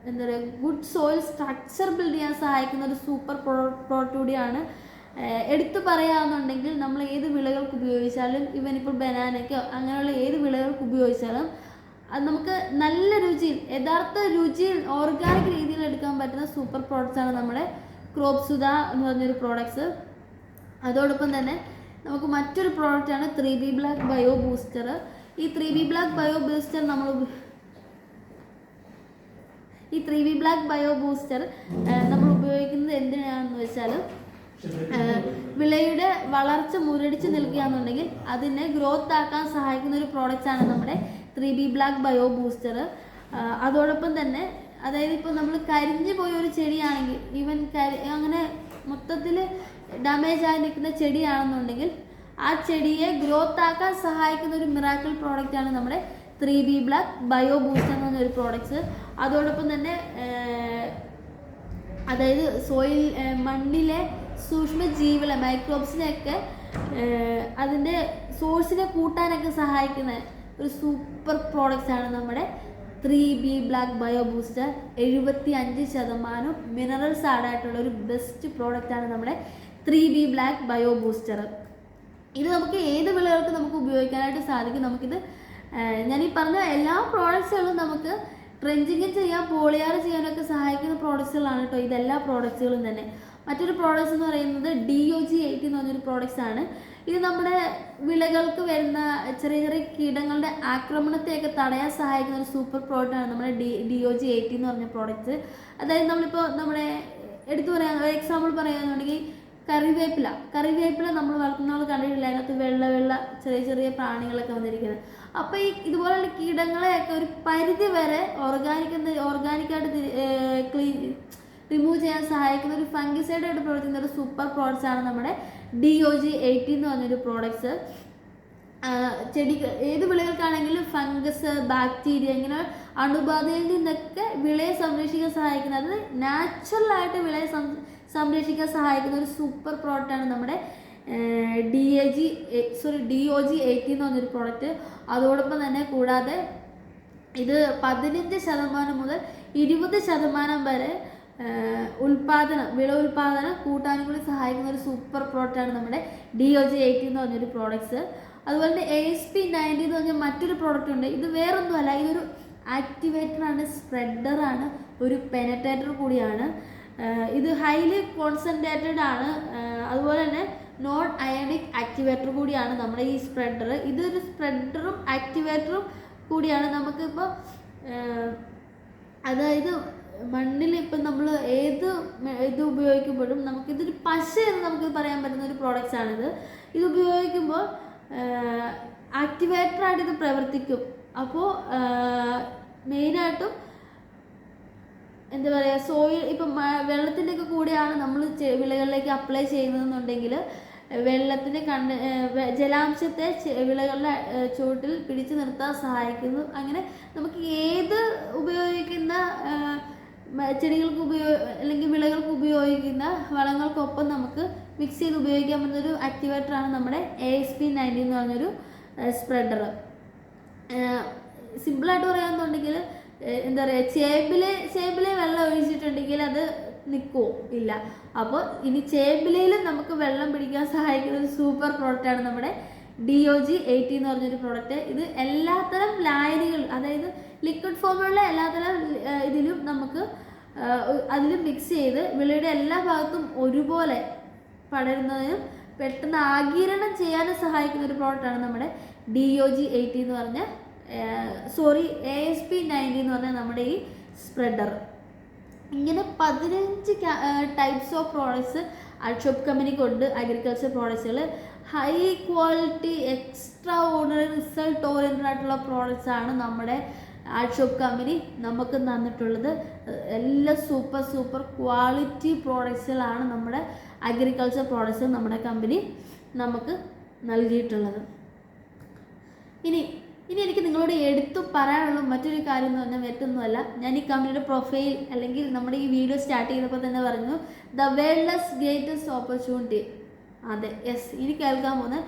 എന്താ പറയുക ഗുഡ് സോയിൽ സ്ട്രക്ചർ ബിൽഡ് ചെയ്യാൻ സഹായിക്കുന്ന ഒരു സൂപ്പർ പ്രോഡക്റ്റ് കൂടിയാണ്. എടുത്തു പറയുകയാണെന്നുണ്ടെങ്കിൽ നമ്മൾ ഏത് വിളകൾക്ക് ഉപയോഗിച്ചാലും ഇവനിപ്പോൾ ബനാനയ്ക്കോ അങ്ങനെയുള്ള ഏത് വിളകൾക്ക് ഉപയോഗിച്ചാലും അത് നമുക്ക് നല്ല രുചിയിൽ യഥാർത്ഥ രുചിയിൽ ഓർഗാനിക് രീതിയിൽ എടുക്കാൻ പറ്റുന്ന സൂപ്പർ പ്രോഡക്റ്റ്സാണ് നമ്മുടെ ക്രോപ്സുത എന്ന് പറഞ്ഞൊരു പ്രോഡക്റ്റ്സ്. അതോടൊപ്പം തന്നെ നമുക്ക് മറ്റൊരു പ്രോഡക്റ്റാണ് 3B ബ്ലാക്ക് ബയോ ബൂസ്റ്റർ. ഈ 3B ബ്ലാക്ക് ബയോ ബൂസ്റ്റർ നമ്മൾ ഉപയോഗിക്കുന്നത് എന്തിനാണെന്ന് വെച്ചാൽ വിളയുടെ വളർച്ച മുരടിച്ച് നിൽക്കുകയാണെന്നുണ്ടെങ്കിൽ അതിനെ ഗ്രോത്ത് ആക്കാൻ സഹായിക്കുന്ന ഒരു പ്രോഡക്റ്റാണ് നമ്മുടെ 3B ബ്ലാക്ക് ബയോ ബൂസ്റ്റർ. അതോടൊപ്പം തന്നെ അതായത് ഇപ്പോൾ നമ്മൾ കരിഞ്ഞു പോയ ഒരു ചെടിയാണെങ്കിൽ അങ്ങനെ മൊത്തത്തിൽ ഡാമേജ് ആയി നിൽക്കുന്ന ചെടിയാണെന്നുണ്ടെങ്കിൽ ആ ചെടിയെ ഗ്രോത്ത് ആക്കാൻ സഹായിക്കുന്ന ഒരു മിറാക്കിൾ പ്രോഡക്റ്റാണ് നമ്മുടെ 3B ബ്ലാക്ക് ബയോ ബൂസ്റ്റർ എന്ന് പറഞ്ഞൊരു പ്രോഡക്റ്റ്സ്. അതോടൊപ്പം തന്നെ അതായത് മണ്ണിലെ സൂക്ഷ്മജീവികളെ മൈക്രോബ്സിനെയൊക്കെ അതിൻ്റെ സോഴ്സിനെ കൂട്ടാനൊക്കെ സഹായിക്കുന്ന ഒരു സൂപ്പർ പ്രോഡക്റ്റ്സാണ് നമ്മുടെ 3B black bio booster. 75% minerals ആഡായിട്ടുള്ള ഒരു ബെസ്റ്റ് പ്രോഡക്റ്റാണ് നമ്മുടെ 3B ബ്ലാക്ക് ബയോ ബൂസ്റ്റർ. ഇത് നമുക്ക് ഏത് വിളകൾക്ക് നമുക്ക് ഉപയോഗിക്കാനായിട്ട് സാധിക്കും. നമുക്കിത് ഞാനീ പറഞ്ഞ എല്ലാ പ്രോഡക്റ്റ്സുകളും നമുക്ക് ട്രെഞ്ചിങ് ചെയ്യാൻ പോളിയാർ ചെയ്യാനൊക്കെ സഹായിക്കുന്ന പ്രോഡക്റ്റ്സുകളാണ് കേട്ടോ ഇതെല്ലാ പ്രോഡക്റ്റ്സുകളും തന്നെ. മറ്റൊരു പ്രോഡക്റ്റ്സ് എന്ന് പറയുന്നത് DOG-80 എന്ന് പറഞ്ഞൊരു പ്രോഡക്റ്റ്സ് ആണ്. ഇത് നമ്മുടെ വിളകൾക്ക് വരുന്ന ചെറിയ ചെറിയ കീടങ്ങളുടെ ആക്രമണത്തെയൊക്കെ തടയാൻ സഹായിക്കുന്ന ഒരു സൂപ്പർ പ്രോഡക്റ്റാണ് നമ്മുടെ DOG-80 എന്ന് പറഞ്ഞ പ്രോഡക്റ്റ്സ്. അതായത് നമ്മളിപ്പോൾ നമ്മുടെ എടുത്തു പറയാൻ ഒരു എക്സാമ്പിൾ പറയുകയാണെന്നുണ്ടെങ്കിൽ കറിവേപ്പില നമ്മൾ വളർത്തുന്ന കണ്ടിട്ടില്ല, അതിനകത്ത് വെള്ള ചെറിയ ചെറിയ പ്രാണികളൊക്കെ വന്നിരിക്കുന്നത്. അപ്പോൾ ഇതുപോലുള്ള കീടങ്ങളെയൊക്കെ ഒരു പരിധി വരെ ഓർഗാനിക്കായിട്ട് റിമൂവ് ചെയ്യാൻ സഹായിക്കുന്ന ഒരു ഫംഗിസൈഡായിട്ട് പ്രവർത്തിക്കുന്ന ഒരു സൂപ്പർ പ്രോഡക്റ്റ്സ് ആണ് നമ്മുടെ DOG-80 എന്ന് പറഞ്ഞൊരു പ്രോഡക്റ്റ്സ്. ഏത് വിളകൾക്കാണെങ്കിലും ഫംഗസ്, ബാക്ടീരിയ ഇങ്ങനെ അണുബാധയിൽ നിന്നൊക്കെ വിളയെ സംരക്ഷിക്കാൻ സഹായിക്കുന്ന, അത് നാച്ചുറലായിട്ട് വിളയെ സംരക്ഷിക്കാൻ സഹായിക്കുന്ന ഒരു സൂപ്പർ പ്രോഡക്റ്റാണ് നമ്മുടെ DOG-80 എന്ന് പറഞ്ഞൊരു പ്രോഡക്റ്റ്. അതോടൊപ്പം തന്നെ കൂടാതെ ഇത് 15% മുതൽ 20% വരെ വിള ഉൽപാദനം കൂട്ടാനും കൂടി സഹായിക്കുന്ന ഒരു സൂപ്പർ പ്രോഡക്റ്റാണ് നമ്മുടെ DOG-80 എന്ന് പറഞ്ഞൊരു പ്രോഡക്റ്റ്സ്. അതുപോലെ തന്നെ ASP-90 എന്ന് പറഞ്ഞാൽ മറ്റൊരു പ്രോഡക്റ്റ് ഉണ്ട്. ഇത് വേറൊന്നുമല്ല, ഇതൊരു ആക്ടിവേറ്ററാണ്, സ്പ്രെഡറാണ്, ഒരു പെനട്രേറ്റർ കൂടിയാണ്. ഇത് ഹൈലി കോൺസെൻട്രേറ്റഡ് ആണ്. അതുപോലെ തന്നെ നോൺ അയണിക് ആക്ടിവേറ്റർ കൂടിയാണ് നമ്മുടെ ഈ സ്പ്രെഡർ. ഇതൊരു സ്പ്രെഡറും ആക്ടിവേറ്ററും കൂടിയാണ്. നമുക്കിപ്പോൾ അതായത് മണ്ണിൽ ഇപ്പം നമ്മൾ ഇത് ഉപയോഗിക്കുമ്പോഴും നമുക്കിതൊരു പശ എന്ന് നമുക്ക് പറയാൻ പറ്റുന്ന ഒരു പ്രോഡക്റ്റ്സ് ആണിത്. ഇത് ഉപയോഗിക്കുമ്പോൾ ആക്ടിവേറ്ററായിട്ട് ഇത് പ്രവർത്തിക്കും. അപ്പോൾ മെയിനായിട്ടും എന്താ പറയുക, സോയിൽ ഇപ്പം വെള്ളത്തിൻ്റെ ഒക്കെ കൂടെയാണ് നമ്മൾ വിളകളിലേക്ക് അപ്ലൈ ചെയ്യുന്നതെന്നുണ്ടെങ്കിൽ വെള്ളത്തിൻ്റെ ജലാംശത്തെ വിളകളുടെ ചുവട്ടിൽ പിടിച്ചു നിർത്താൻ സഹായിക്കുന്നു. അങ്ങനെ നമുക്ക് ഏത് ഉപയോഗിക്കുന്ന ചെടികൾക്ക് അല്ലെങ്കിൽ വിളകൾക്ക് ഉപയോഗിക്കുന്ന വളങ്ങൾക്കൊപ്പം നമുക്ക് മിക്സ് ചെയ്ത് ഉപയോഗിക്കാൻ പറ്റുന്നൊരു ആക്ടിവേറ്ററാണ് നമ്മുടെ ASP90 എന്ന് പറഞ്ഞൊരു സ്പ്രെഡർ. സിമ്പിളായിട്ട് പറയാമെന്നുണ്ടെങ്കിൽ എന്താ പറയുക, ചേമ്പിലെ വെള്ളം ഒഴിച്ചിട്ടുണ്ടെങ്കിൽ അത് നിൽക്കുമോ? ഇല്ല. അപ്പോൾ ഇനി ചേമ്പിലയിലും നമുക്ക് വെള്ളം പിടിക്കാൻ സഹായിക്കുന്ന ഒരു സൂപ്പർ പ്രോഡക്റ്റാണ് നമ്മുടെ DOG80 എന്ന് പറഞ്ഞൊരു പ്രോഡക്റ്റ്. ഇത് എല്ലാത്തരം ലായനികൾ, അതായത് ലിക്വിഡ് ഫോമിലുള്ള എല്ലാത്തരം ഇതിലും നമുക്ക് അതിൽ മിക്സ് ചെയ്ത് വിളയുടെ എല്ലാ ഭാഗത്തും ഒരുപോലെ പടരുന്നതിനും പെട്ടെന്ന് ആഗിരണം ചെയ്യാനും സഹായിക്കുന്ന ഒരു പ്രോഡക്റ്റാണ് നമ്മുടെ DOG80 എന്ന് പറഞ്ഞ ASP90 എന്ന് പറഞ്ഞാൽ നമ്മുടെ ഈ സ്പ്രെഡർ. ഇങ്ങനെ 15 ടൈപ്സ് ഓഫ് പ്രോഡക്ട്സ് ആർട്ട്ഷോപ്പ് കമ്പനിക്കുണ്ട്. അഗ്രികൾച്ചർ പ്രോഡക്ട്സുകൾ high quality, extraordinary, result oriented ആയിട്ടുള്ള പ്രോഡക്ട്സ് ആണ് നമ്മുടെ ആർട്ട്ഷോപ്പ് കമ്പനി നമുക്ക് തന്നിട്ടുള്ളത്. എല്ലാം സൂപ്പർ ക്വാളിറ്റി പ്രോഡക്ട്സുകളാണ് നമ്മുടെ അഗ്രികൾച്ചർ പ്രോഡക്ട്സ് നമ്മുടെ കമ്പനി നമുക്ക് നൽകിയിട്ടുള്ളത്. ഇനി എനിക്ക് നിങ്ങളോട് എടുത്തു പറയാനുള്ള മറ്റൊരു കാര്യം എന്ന് പറഞ്ഞാൽ മറ്റൊന്നുമല്ല, ഞാൻ ഈ കമ്പനിയുടെ പ്രൊഫൈൽ അല്ലെങ്കിൽ നമ്മുടെ ഈ വീഡിയോ സ്റ്റാർട്ട് ചെയ്തപ്പോൾ തന്നെ പറഞ്ഞു, ദ വേൾഡ്സ് ഗ്രേറ്റസ്റ്റ് ഓപ്പർച്യൂണിറ്റി. അതെ, യെസ്, ഇനി കേൾക്കാൻ പോകുന്ന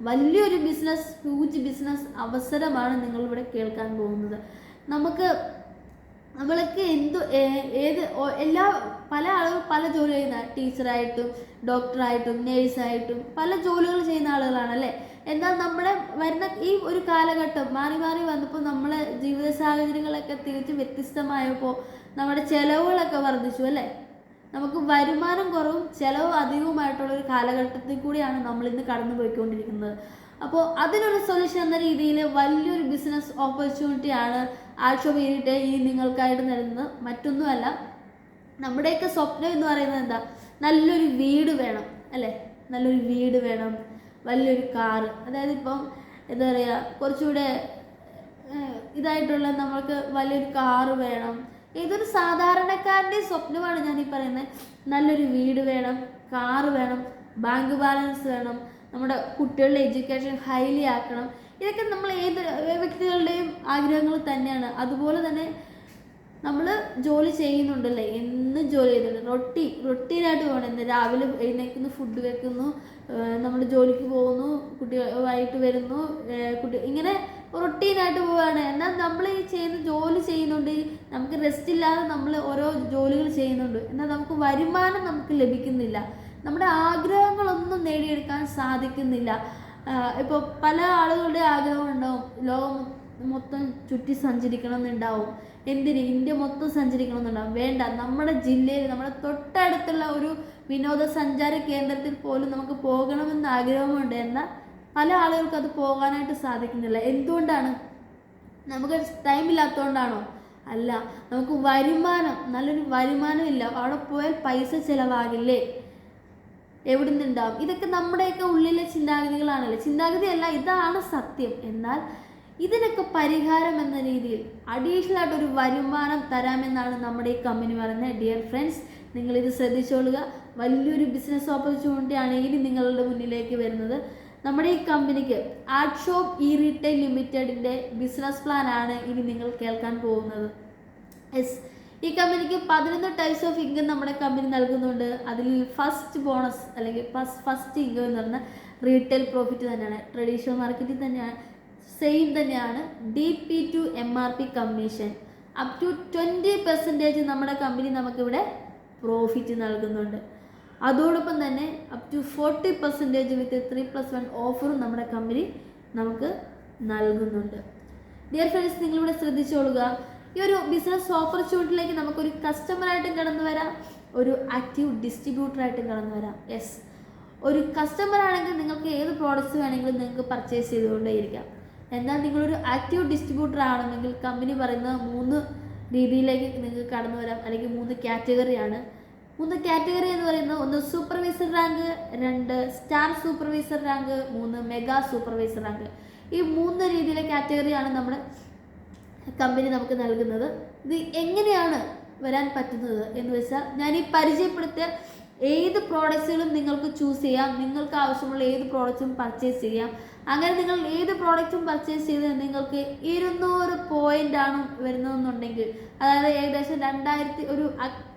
വലിയൊരു ബിസിനസ്, ഹ്യൂജ് ബിസിനസ് അവസരമാണ് നിങ്ങളിവിടെ കേൾക്കാൻ പോകുന്നത്. നമ്മൾക്ക് പല ആളുകൾ പല ജോലി ചെയ്യുന്ന, ടീച്ചറായിട്ടും ഡോക്ടറായിട്ടും നേഴ്സായിട്ടും പല ജോലികൾ ചെയ്യുന്ന ആളുകളാണല്ലേ. എന്നാൽ നമ്മുടെ വരുന്ന ഈ ഒരു കാലഘട്ടം മാറി വന്നപ്പോൾ നമ്മളെ ജീവിത സാഹചര്യങ്ങളൊക്കെ തികച്ചും വ്യത്യസ്തമായപ്പോൾ നമ്മുടെ ചിലവുകളൊക്കെ വർദ്ധിച്ചു അല്ലേ. നമുക്ക് വരുമാനം കുറവും ചിലവ് അധികവുമായിട്ടുള്ളൊരു കാലഘട്ടത്തിൽ കൂടിയാണ് നമ്മളിന്ന് കടന്നു പോയിക്കൊണ്ടിരിക്കുന്നത്. അപ്പോൾ അതിനൊരു സൊല്യൂഷൻ എന്ന രീതിയിൽ വലിയൊരു ബിസിനസ് ഓപ്പർച്യൂണിറ്റിയാണ് ആർട്ട്ഷോപ്പ് ഇനി നിങ്ങൾക്കായിട്ട് നൽകുന്നത്. മറ്റൊന്നുമല്ല, നമ്മുടെയൊക്കെ സ്വപ്നം എന്ന് പറയുന്നത് എന്താ? നല്ലൊരു വീട് വേണം അല്ലേ, നല്ലൊരു വീട് വേണം, വലിയൊരു കാറ്, അതായത് ഇപ്പം എന്താ പറയുക, കുറച്ചുകൂടെ ഇതായിട്ടുള്ള നമ്മൾക്ക് വലിയൊരു കാറ് വേണം. ഏതൊരു സാധാരണക്കാരൻ്റെ സ്വപ്നമാണ് ഞാൻ ഈ പറയുന്നത്. നല്ലൊരു വീട് വേണം, കാറ് വേണം, ബാങ്ക് ബാലൻസ് വേണം, നമ്മുടെ കുട്ടികളുടെ എഡ്യൂക്കേഷൻ ഹൈലി ആക്കണം. ഇതൊക്കെ നമ്മൾ ഏത് വ്യക്തികളുടെയും ആഗ്രഹങ്ങൾ തന്നെയാണ്. അതുപോലെ തന്നെ നമ്മൾ ജോലി ചെയ്യുന്നുണ്ടല്ലേ, എന്നും ജോലി ചെയ്യുന്നുണ്ട്, റൊട്ടീനായിട്ട് പോകണം. ഇന്ന് രാവിലെ എഴുന്നേൽക്കുന്നു, ഫുഡ് വെക്കുന്നു, നമ്മൾ ജോലിക്ക് പോകുന്നു, വൈകിട്ട് വരുന്നു, ഇങ്ങനെ റൊട്ടീനായിട്ട് പോവുകയാണ്. എന്നാൽ നമ്മൾ ഈ ജോലി ചെയ്യുന്നുണ്ട്, നമുക്ക് റെസ്റ്റ് ഇല്ലാതെ നമ്മൾ ഓരോ ജോലികൾ ചെയ്യുന്നുണ്ട്, എന്നാൽ നമുക്ക് വരുമാനം നമുക്ക് ലഭിക്കുന്നില്ല, നമ്മുടെ ആഗ്രഹങ്ങളൊന്നും നേടിയെടുക്കാൻ സാധിക്കുന്നില്ല. ഇപ്പോൾ പല ആളുകളുടെ ആഗ്രഹം ഉണ്ടാവും, ലോകം മൊത്തം ചുറ്റി സഞ്ചരിക്കണം എന്നുണ്ടാവും, എന്തിന് ഇന്ത്യ മൊത്തം സഞ്ചരിക്കണം എന്നുണ്ടാവും. വേണ്ട, നമ്മുടെ ജില്ലയിൽ, നമ്മുടെ തൊട്ടടുത്തുള്ള ഒരു വിനോദസഞ്ചാര കേന്ദ്രത്തിൽ പോലും നമുക്ക് പോകണമെന്ന് ആഗ്രഹമുണ്ട്. എന്നാൽ പല ആളുകൾക്ക് അത് പോകാനായിട്ട് സാധിക്കുന്നില്ല. എന്തുകൊണ്ടാണ്? നമുക്ക് ടൈം ഇല്ലാത്തതുകൊണ്ടാണോ? അല്ല, നമുക്ക് നല്ലൊരു വരുമാനം ഇല്ല. അവിടെ പോയാൽ പൈസ ചിലവാകില്ലേ, എവിടെ നിന്നുണ്ടാവും? ഇതൊക്കെ നമ്മുടെയൊക്കെ ഉള്ളിലെ ചിന്താഗതികളാണല്ലേ. ചിന്താഗതിയല്ല, ഇതാണ് സത്യം. എന്നാൽ ഇതിനൊക്കെ പരിഹാരം എന്ന രീതിയിൽ അഡീഷണൽ ആയിട്ടൊരു വരുമാനം തരാമെന്നാണ് നമ്മുടെ ഈ കമ്പനി പറയുന്നത്. ഡിയർ ഫ്രണ്ട്സ്, നിങ്ങളിത് ശ്രദ്ധിച്ചോളുക. വലിയൊരു ബിസിനസ് ഓപ്പർച്യൂണിറ്റിയാണ് ഇനി നിങ്ങളുടെ മുന്നിലേക്ക് വരുന്നത്. നമ്മുടെ ഈ കമ്പനിക്ക് ആർട്ട്ഷോപ്പ് റീറ്റെയിൽ ലിമിറ്റഡിൻ്റെ ബിസിനസ് പ്ലാനാണ് ഇനി നിങ്ങൾ കേൾക്കാൻ പോകുന്നത്. ഈ കമ്പനിക്ക് 11 ടൈപ്സ് ഓഫ് ഇൻകം നമ്മുടെ കമ്പനി നൽകുന്നുണ്ട്. അതിൽ ഫസ്റ്റ് ബോണസ് അല്ലെങ്കിൽ ഫസ്റ്റ് ഇൻകം എന്ന് പറഞ്ഞാൽ റീറ്റെയിൽ പ്രോഫിറ്റ് തന്നെയാണ്, ട്രഡീഷണൽ മാർക്കറ്റിൽ തന്നെയാണ്, സെയിം തന്നെയാണ്. DP to MRP commission up to 20% നമ്മുടെ കമ്പനി നമുക്കിവിടെ പ്രോഫിറ്റ് നൽകുന്നുണ്ട്. അതോടൊപ്പം തന്നെ അപ് ടു 40% വിത്ത് 3+1 ഓഫറും നമ്മുടെ കമ്പനി നമുക്ക് നൽകുന്നുണ്ട്. ഡിയർ ഫ്രണ്ട്സ്, നിങ്ങളിവിടെ ശ്രദ്ധിച്ചോളുക. ഈ ഒരു ബിസിനസ് ഓപ്പർച്യൂണിറ്റിയിലേക്ക് നമുക്കൊരു കസ്റ്റമറായിട്ടും കടന്നു വരാം, ഒരു ആക്റ്റീവ് ഡിസ്ട്രിബ്യൂട്ടറായിട്ടും കടന്നു വരാം. യെസ്, ഒരു കസ്റ്റമർ ആണെങ്കിൽ നിങ്ങൾക്ക് ഏത് പ്രോഡക്റ്റ്സ് വേണമെങ്കിലും നിങ്ങൾക്ക് പർച്ചേസ് ചെയ്തുകൊണ്ടേയിരിക്കാം. എന്നാൽ നിങ്ങളൊരു ആക്റ്റീവ് ഡിസ്ട്രിബ്യൂട്ടർ ആണെങ്കിൽ കമ്പനി പറയുന്ന 3 രീതിയിലേക്ക് നിങ്ങൾക്ക് കടന്നു വരാം, അല്ലെങ്കിൽ 3 കാറ്റഗറിയാണ്. 3 കാറ്റഗറി എന്ന് പറയുന്നത് 1 supervisor rank, 2 star supervisor rank, 3 mega supervisor rank. ഈ 3 രീതിയിലെ കാറ്റഗറിയാണ് നമ്മുടെ കമ്പനി നമുക്ക് നൽകുന്നത്. ഇത് എങ്ങനെയാണ് വരാൻ പറ്റുന്നത് എന്ന് വെച്ചാൽ, ഞാൻ ഈ പരിചയപ്പെടുത്തിയ ഏത് പ്രോഡക്റ്റ്സുകളും നിങ്ങൾക്ക് ചൂസ് ചെയ്യാം. നിങ്ങൾക്ക് ആവശ്യമുള്ള ഏത് പ്രോഡക്റ്റും പർച്ചേസ് ചെയ്യാം. അങ്ങനെ നിങ്ങൾ ഏത് പ്രോഡക്റ്റും പർച്ചേസ് ചെയ്ത് നിങ്ങൾക്ക് 200 പോയിന്റ് ആണ് വരുന്നതെന്നുണ്ടെങ്കിൽ, അതായത് ഏകദേശം 2000 ഒരു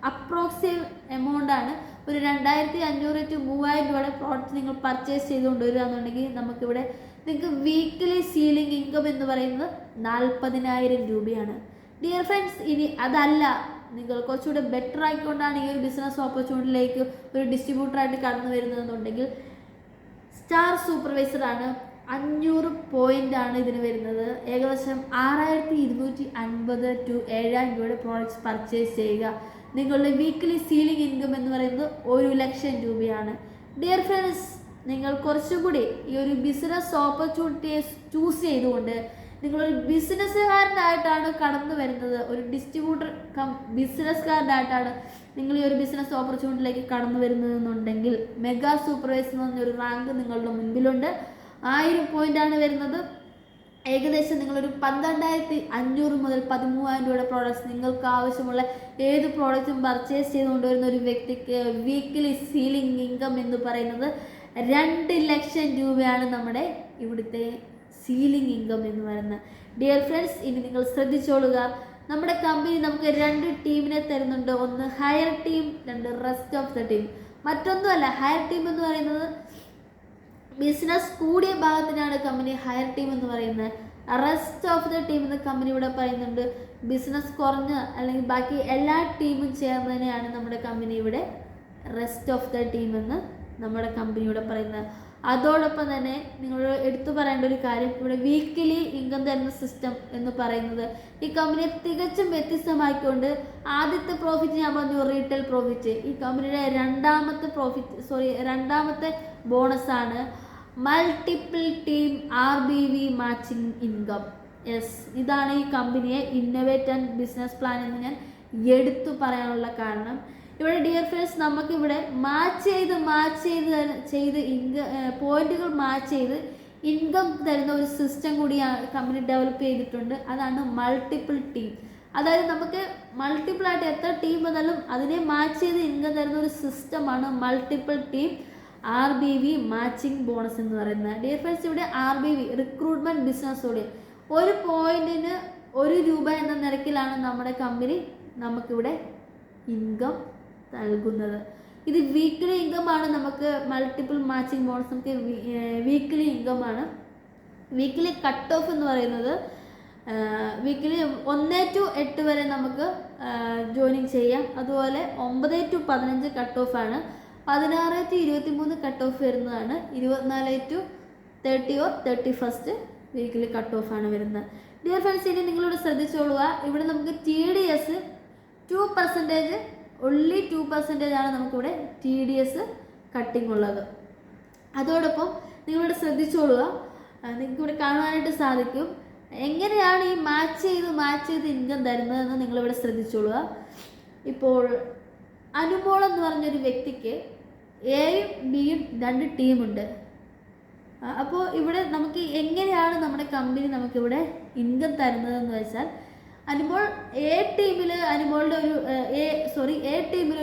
അപ്രോക്സിമേറ്റ് എമൗണ്ട് ആണ്, ഒരു 2500 to 3000 രൂപയുടെ പ്രോഡക്റ്റ് നിങ്ങൾ പർച്ചേസ് ചെയ്തുകൊണ്ട് വരികയാണെന്നുണ്ടെങ്കിൽ നമുക്കിവിടെ നിങ്ങൾക്ക് വീക്ക്ലി സീലിംഗ് ഇൻകം എന്ന് പറയുന്നത് 40,000 രൂപയാണ്. ഡിയർ ഫ്രണ്ട്സ്, ഇനി അതല്ല, നിങ്ങൾ കുറച്ചുകൂടെ ബെറ്റർ ആയിക്കൊണ്ടാണ് ഈ ഒരു ബിസിനസ് ഓപ്പർച്യൂണിറ്റിയിലേക്ക് ഒരു ഡിസ്ട്രിബ്യൂട്ടറായിട്ട് കടന്നു വരുന്നതെന്നുണ്ടെങ്കിൽ സ്റ്റാർ സൂപ്പർവൈസറാണ്. 500 പോയിന്റ് ആണ് ഇതിന് വരുന്നത്. ഏകദേശം 6250 to 7000 രൂപയുടെ പ്രോഡക്റ്റ്സ് പർച്ചേസ് ചെയ്യുക. നിങ്ങളുടെ വീക്ക്ലി സീലിംഗ് ഇൻകം എന്ന് പറയുന്നത് 1,00,000 രൂപയാണ്. ഡിയർ ഫ്രണ്ട്സ്, നിങ്ങൾ കുറച്ചുകൂടി ഈ ഒരു ബിസിനസ് ഓപ്പർച്യൂണിറ്റിയെ ചൂസ് ചെയ്തുകൊണ്ട് നിങ്ങളൊരു ബിസിനസ്സുകാരനായിട്ടാണ് കടന്നു വരുന്നത്, ഒരു ഡിസ്ട്രിബ്യൂട്ടർ ബിസിനസ്സുകാരനായിട്ടാണ് നിങ്ങൾ ഈ ഒരു ബിസിനസ് ഓപ്പർച്യൂണിറ്റിയിലേക്ക് കടന്നു വരുന്നതെന്നുണ്ടെങ്കിൽ മെഗാ സൂപ്പർവൈസർ എന്ന് പറഞ്ഞൊരു റാങ്ക് നിങ്ങളുടെ മുൻപിലുണ്ട്. 1000 പോയിന്റ് ആണ് വരുന്നത്. ഏകദേശം നിങ്ങളൊരു 12,500 മുതൽ 13,000 രൂപയുടെ പ്രോഡക്റ്റ്സ് നിങ്ങൾക്ക് ആവശ്യമുള്ള ഏത് പ്രോഡക്റ്റും പർച്ചേസ് ചെയ്തുകൊണ്ടുവരുന്ന ഒരു വ്യക്തിക്ക് വീക്ക്ലി സീലിംഗ് ഇൻകം എന്ന് പറയുന്നത് 2,00,000 രൂപയാണ് നമ്മുടെ ഇവിടുത്തെ സീലിംഗ് ഇൻകം എന്ന് പറയുന്നത്. ഡിയർ ഫ്രണ്ട്സ്, ഇനി നിങ്ങൾ ശ്രദ്ധിച്ചോളുക, നമ്മുടെ കമ്പനി നമുക്ക് 2 ടീമിനെ തരുന്നുണ്ട്. ഒന്ന് higher team, 2 rest of the team. മറ്റൊന്നുമല്ല, ഹയർ ടീം എന്ന് പറയുന്നത് ബിസിനസ് കൂടിയ ഭാഗത്തിനാണ് കമ്പനി ഹയർ ടീം എന്ന് പറയുന്നത്. റെസ്റ്റ് ഓഫ് ദ ടീം എന്ന് കമ്പനി ഇവിടെ പറയുന്നുണ്ട്. ബിസിനസ് കുറഞ്ഞ അല്ലെങ്കിൽ ബാക്കി എല്ലാ ടീമും ചേർന്നതിനെയാണ് നമ്മുടെ കമ്പനി ഇവിടെ റെസ്റ്റ് ഓഫ് ദ ടീം എന്ന് നമ്മുടെ കമ്പനി ഇവിടെ പറയുന്നത്. അതോടൊപ്പം തന്നെ നിങ്ങൾ എടുത്തു പറയേണ്ട ഒരു കാര്യം, ഇവിടെ വീക്കിലി ഇൻകം തരുന്ന സിസ്റ്റം എന്ന് പറയുന്നത് ഈ കമ്പനിയെ തികച്ചും വ്യത്യസ്തമായിക്കൊണ്ട്, ആദ്യത്തെ പ്രോഫിറ്റ് ഞാൻ പറഞ്ഞു റീറ്റെയിൽ പ്രോഫിറ്റ്, ഈ കമ്പനിയുടെ രണ്ടാമത്തെ ബോണസാണ് multiple team RBV matching income. Yes, ഇതാണ് ഈ കമ്പനിയെ ഇന്നോവേറ്റ് ആൻഡ് ബിസിനസ് പ്ലാൻ എന്ന് ഞാൻ എടുത്തു പറയാനുള്ള കാരണം. ഇവിടെ ഡിയർ ഫ്രണ്ട്സ്, നമുക്കിവിടെ മാച്ച് ചെയ്ത് പോയിന്റുകൾ മാച്ച് ചെയ്ത് ഇൻകം തരുന്ന ഒരു സിസ്റ്റം കൂടി കമ്പനി ഡെവലപ്പ് ചെയ്തിട്ടുണ്ട്. അതാണ് മൾട്ടിപ്പിൾ ടീം. അതായത് നമുക്ക് മൾട്ടിപ്പിൾ ആയിട്ട് എത്ര ടീം വന്നാലും അതിനെ മാച്ച് ചെയ്ത് ഇൻകം തരുന്ന ഒരു സിസ്റ്റമാണ് multiple team RBV matching bonus എന്ന് പറയുന്നത്. ഡിയർ ഫ്രണ്ട്സ്, ഇവിടെ RBV റിക്രൂട്ട്മെന്റ് ബിസിനസ് കൂടി 1 പോയിന്റിന് 1 രൂപ എന്ന നിരക്കിലാണ് നമ്മുടെ കമ്പനി നമുക്കിവിടെ ഇൻകം നൽകുന്നത്. ഇത് വീക്ക്ലി ഇൻകം ആണ്. നമുക്ക് മൾട്ടിപ്പിൾ മാച്ചിങ് ബോണസ് നമുക്ക് വീക്ക്ലി ഇൻകം ആണ്. വീക്ക്ലി കട്ട് ഓഫ് എന്ന് പറയുന്നത് വീക്ക്ലി 1 to 8 വരെ നമുക്ക് ജോയിനിങ് ചെയ്യാം. അതുപോലെ 9 to 15 കട്ട് ഓഫ് ആണ്. 16 to 23 കട്ട് ഓഫ് വരുന്നതാണ്. 24 to 30 or 31st weekly cut off ആണ് വരുന്നത്. ഡിയർ ഫ്രണ്ട്സ്, ഇനി നിങ്ങളോട് ശ്രദ്ധിച്ചോളുക, ഇവിടെ നമുക്ക് TDS 2%, only 2% ആണ് നമുക്കിവിടെ TDS കട്ടിങ് ഉള്ളത്. അതോടൊപ്പം നിങ്ങളിവിടെ ശ്രദ്ധിച്ചോളുക, നിങ്ങൾക്കിവിടെ കാണാനായിട്ട് സാധിക്കും എങ്ങനെയാണ് ഈ മാച്ച് ചെയ്ത് ഇൻകം തരുന്നതെന്ന് നിങ്ങളിവിടെ ശ്രദ്ധിച്ചോളുക. ഇപ്പോൾ അനുമോൾ എന്ന് പറഞ്ഞൊരു വ്യക്തിക്ക് എയും ബിയും 2 ടീമുണ്ട്. അപ്പോൾ ഇവിടെ നമുക്ക് എങ്ങനെയാണ് നമ്മുടെ കമ്പനി നമുക്കിവിടെ ഇൻകം തരുന്നതെന്ന് വെച്ചാൽ, അനുമോൾ എ ടീമിൽ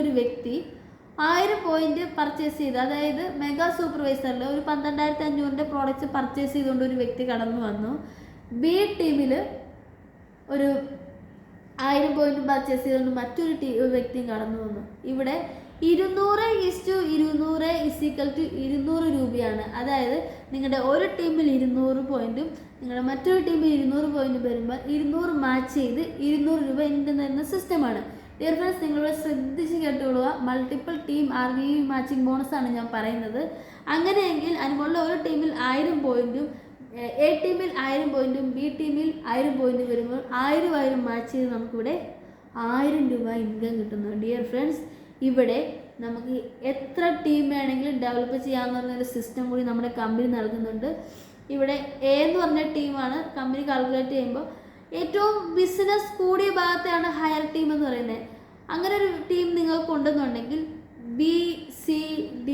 ഒരു വ്യക്തി 1000 പോയിന്റ് പർച്ചേസ് ചെയ്ത്, അതായത് മെഗാ സൂപ്പർവൈസറിൽ ഒരു 12,500 പ്രോഡക്റ്റ്സ് പർച്ചേസ് ചെയ്തുകൊണ്ട് ഒരു വ്യക്തി കടന്നു വന്നു. ബി ടീമിൽ ഒരു 1000 പോയിന്റ് പർച്ചേസ് ചെയ്തുകൊണ്ട് മറ്റൊരു വ്യക്തിയും കടന്നു വന്നു. ഇവിടെ 200:200 200 രൂപയാണ്. അതായത് നിങ്ങളുടെ ഒരു ടീമിൽ 200 പോയിന്റും നിങ്ങളുടെ മറ്റൊരു ടീമിൽ 200 പോയിന്റ് വരുമ്പോൾ 200 മാച്ച് ചെയ്ത് 200 രൂപ ഇൻകം തരുന്ന സിസ്റ്റമാണ്. ഡിയർ ഫ്രണ്ട്സ്, നിങ്ങളിവിടെ ശ്രദ്ധിച്ച് കേട്ടുകൊള്ളുക, മൾട്ടിപ്പിൾ ടീം RBV മാച്ചിങ് ബോണസാണ് ഞാൻ പറയുന്നത്. അങ്ങനെയെങ്കിൽ അനുമോളുടെ ഒരു ടീമിൽ 1000 പോയിന്റും എ ടീമിൽ 1000 പോയിന്റും ബി ടീമിൽ 1000 പോയിന്റും വരുമ്പോൾ 1000 മാച്ച് ചെയ്ത് നമുക്കിവിടെ 1000 രൂപ ഇൻകം കിട്ടുന്നു. ഡിയർ ഫ്രണ്ട്സ്, ഇവിടെ നമുക്ക് എത്ര ടീം വേണമെങ്കിലും ഡെവലപ്പ് ചെയ്യാമെന്ന് പറഞ്ഞൊരു സിസ്റ്റം കൂടി നമ്മുടെ കമ്പനി നൽകുന്നുണ്ട്. ഇവിടെ എ എന്ന് പറഞ്ഞ ടീമാണ് കമ്പനി കാൽക്കുലേറ്റ് ചെയ്യുമ്പോൾ ഏറ്റവും ബിസിനസ് കൂടിയ ഭാഗത്തെയാണ് ഹയർ ടീം എന്ന് പറയുന്നത്. അങ്ങനെ ഒരു ടീം നിങ്ങൾക്ക് ഉണ്ടെന്നുണ്ടെങ്കിൽ BCD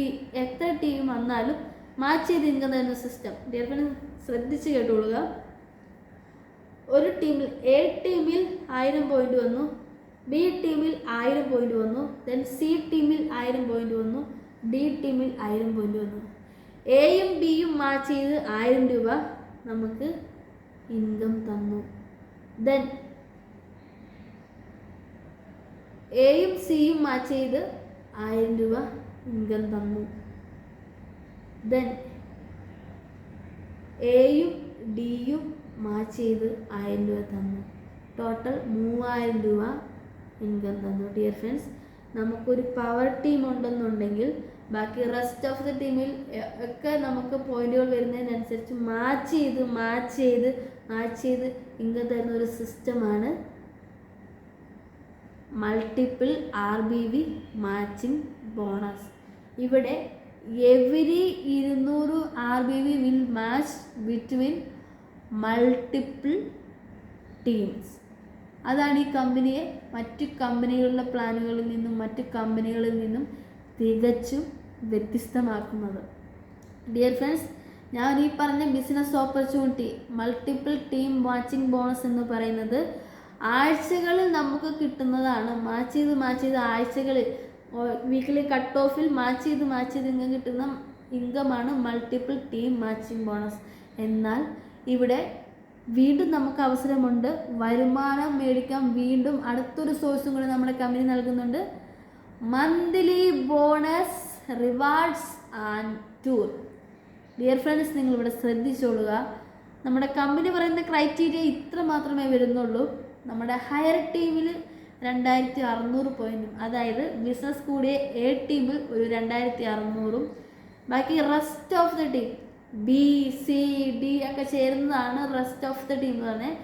എത്ര ടീം വന്നാലും മാച്ച് ചെയ്ത് ഇൻകം തരുന്ന സിസ്റ്റം. ഡിയർ ഫ്രണ്ട്സ്, ശ്രദ്ധിച്ച് കേട്ടുകൊള്ളുക. ഒരു ടീമിൽ എ ടീമിൽ 1000 പോയിന്റ് വന്നു, ബി ടീമിൽ 1000 പോയിന്റ് വന്നു. ദെൻ സി ടീമിൽ 1000 പോയിന്റ് വന്നു. ഡി ടീമിൽ 1000 പോയിന്റ് വന്നു. എയും ബിയും മാച്ച് ചെയ്ത് 1000 രൂപ നമുക്ക് ഇൻകം തന്നു. ദെൻ എയും സിയും മാച്ച് ചെയ്ത് 1000 രൂപ ഇൻകം തന്നു. ദെൻ എയും ഡിയും മാച്ച് ചെയ്ത് 1000 രൂപ തന്നു. ടോട്ടൽ 3000 രൂപ ഇൻകം തന്നു. ഡിയർ ഫ്രണ്ട്സ്, നമുക്കൊരു പവർ ടീം ഉണ്ടെന്നുണ്ടെങ്കിൽ ബാക്കി റെസ്റ്റ് ഓഫ് ദ ടീമിൽ ഒക്കെ നമുക്ക് പോയിന്റുകൾ വരുന്നതിനനുസരിച്ച് മാച്ച് ചെയ്ത് ഇൻകം തരുന്ന ഒരു സിസ്റ്റമാണ് മൾട്ടിപ്പിൾ RBV മാച്ചിങ് ബോണസ്. ഇവിടെ every 200 RBV will match between multiple teams. അതാണ് ഈ കമ്പനിയെ മറ്റു കമ്പനികളുടെ പ്ലാനുകളിൽ നിന്നും മറ്റു കമ്പനികളിൽ നിന്നും തികച്ചും വ്യത്യസ്തമാക്കുന്നത്. ഡിയർ ഫ്രണ്ട്സ്, ഞാൻ ഈ പറഞ്ഞ business opportunity multiple team matching bonus എന്ന് പറയുന്നത് ആഴ്ചകളിൽ നമുക്ക് കിട്ടുന്നതാണ്. മാച്ച് ചെയ്ത് ആഴ്ചകളിൽ വീക്കിലി കട്ട് ഓഫിൽ മാച്ച് ചെയ്ത് ഇങ്ങനെ കിട്ടുന്ന ഇൻകമാണ് മൾട്ടിപ്പിൾ ടീം മാച്ചിങ് ബോണസ്. എന്നാൽ ഇവിടെ വീണ്ടും നമുക്ക് അവസരമുണ്ട്, വരുമാനം മേടിക്കാൻ വീണ്ടും അടുത്തൊരു സോഴ്സും കൂടി നമ്മുടെ കമ്പനി നൽകുന്നുണ്ട്. Monthly bonus, rewards and tour. Dear friends, നിങ്ങളിവിടെ ശ്രദ്ധിച്ചോളുക. നമ്മുടെ കമ്പനി പറയുന്ന ക്രൈറ്റീരിയ ഇത്ര മാത്രമേ വരുന്നുള്ളൂ. നമ്മുടെ ഹയർ ടീമിൽ 2600 പോയിന്റും, അതായത് ബിസിനസ് കൂടിയ എ ടീമിൽ ഒരു 2600ഉം, ബാക്കി rest of the team B C D ഒക്കെ ചേരുന്നതാണ് റെസ്റ്റ് ഓഫ് ദ ടീം എന്ന് പറഞ്ഞാൽ.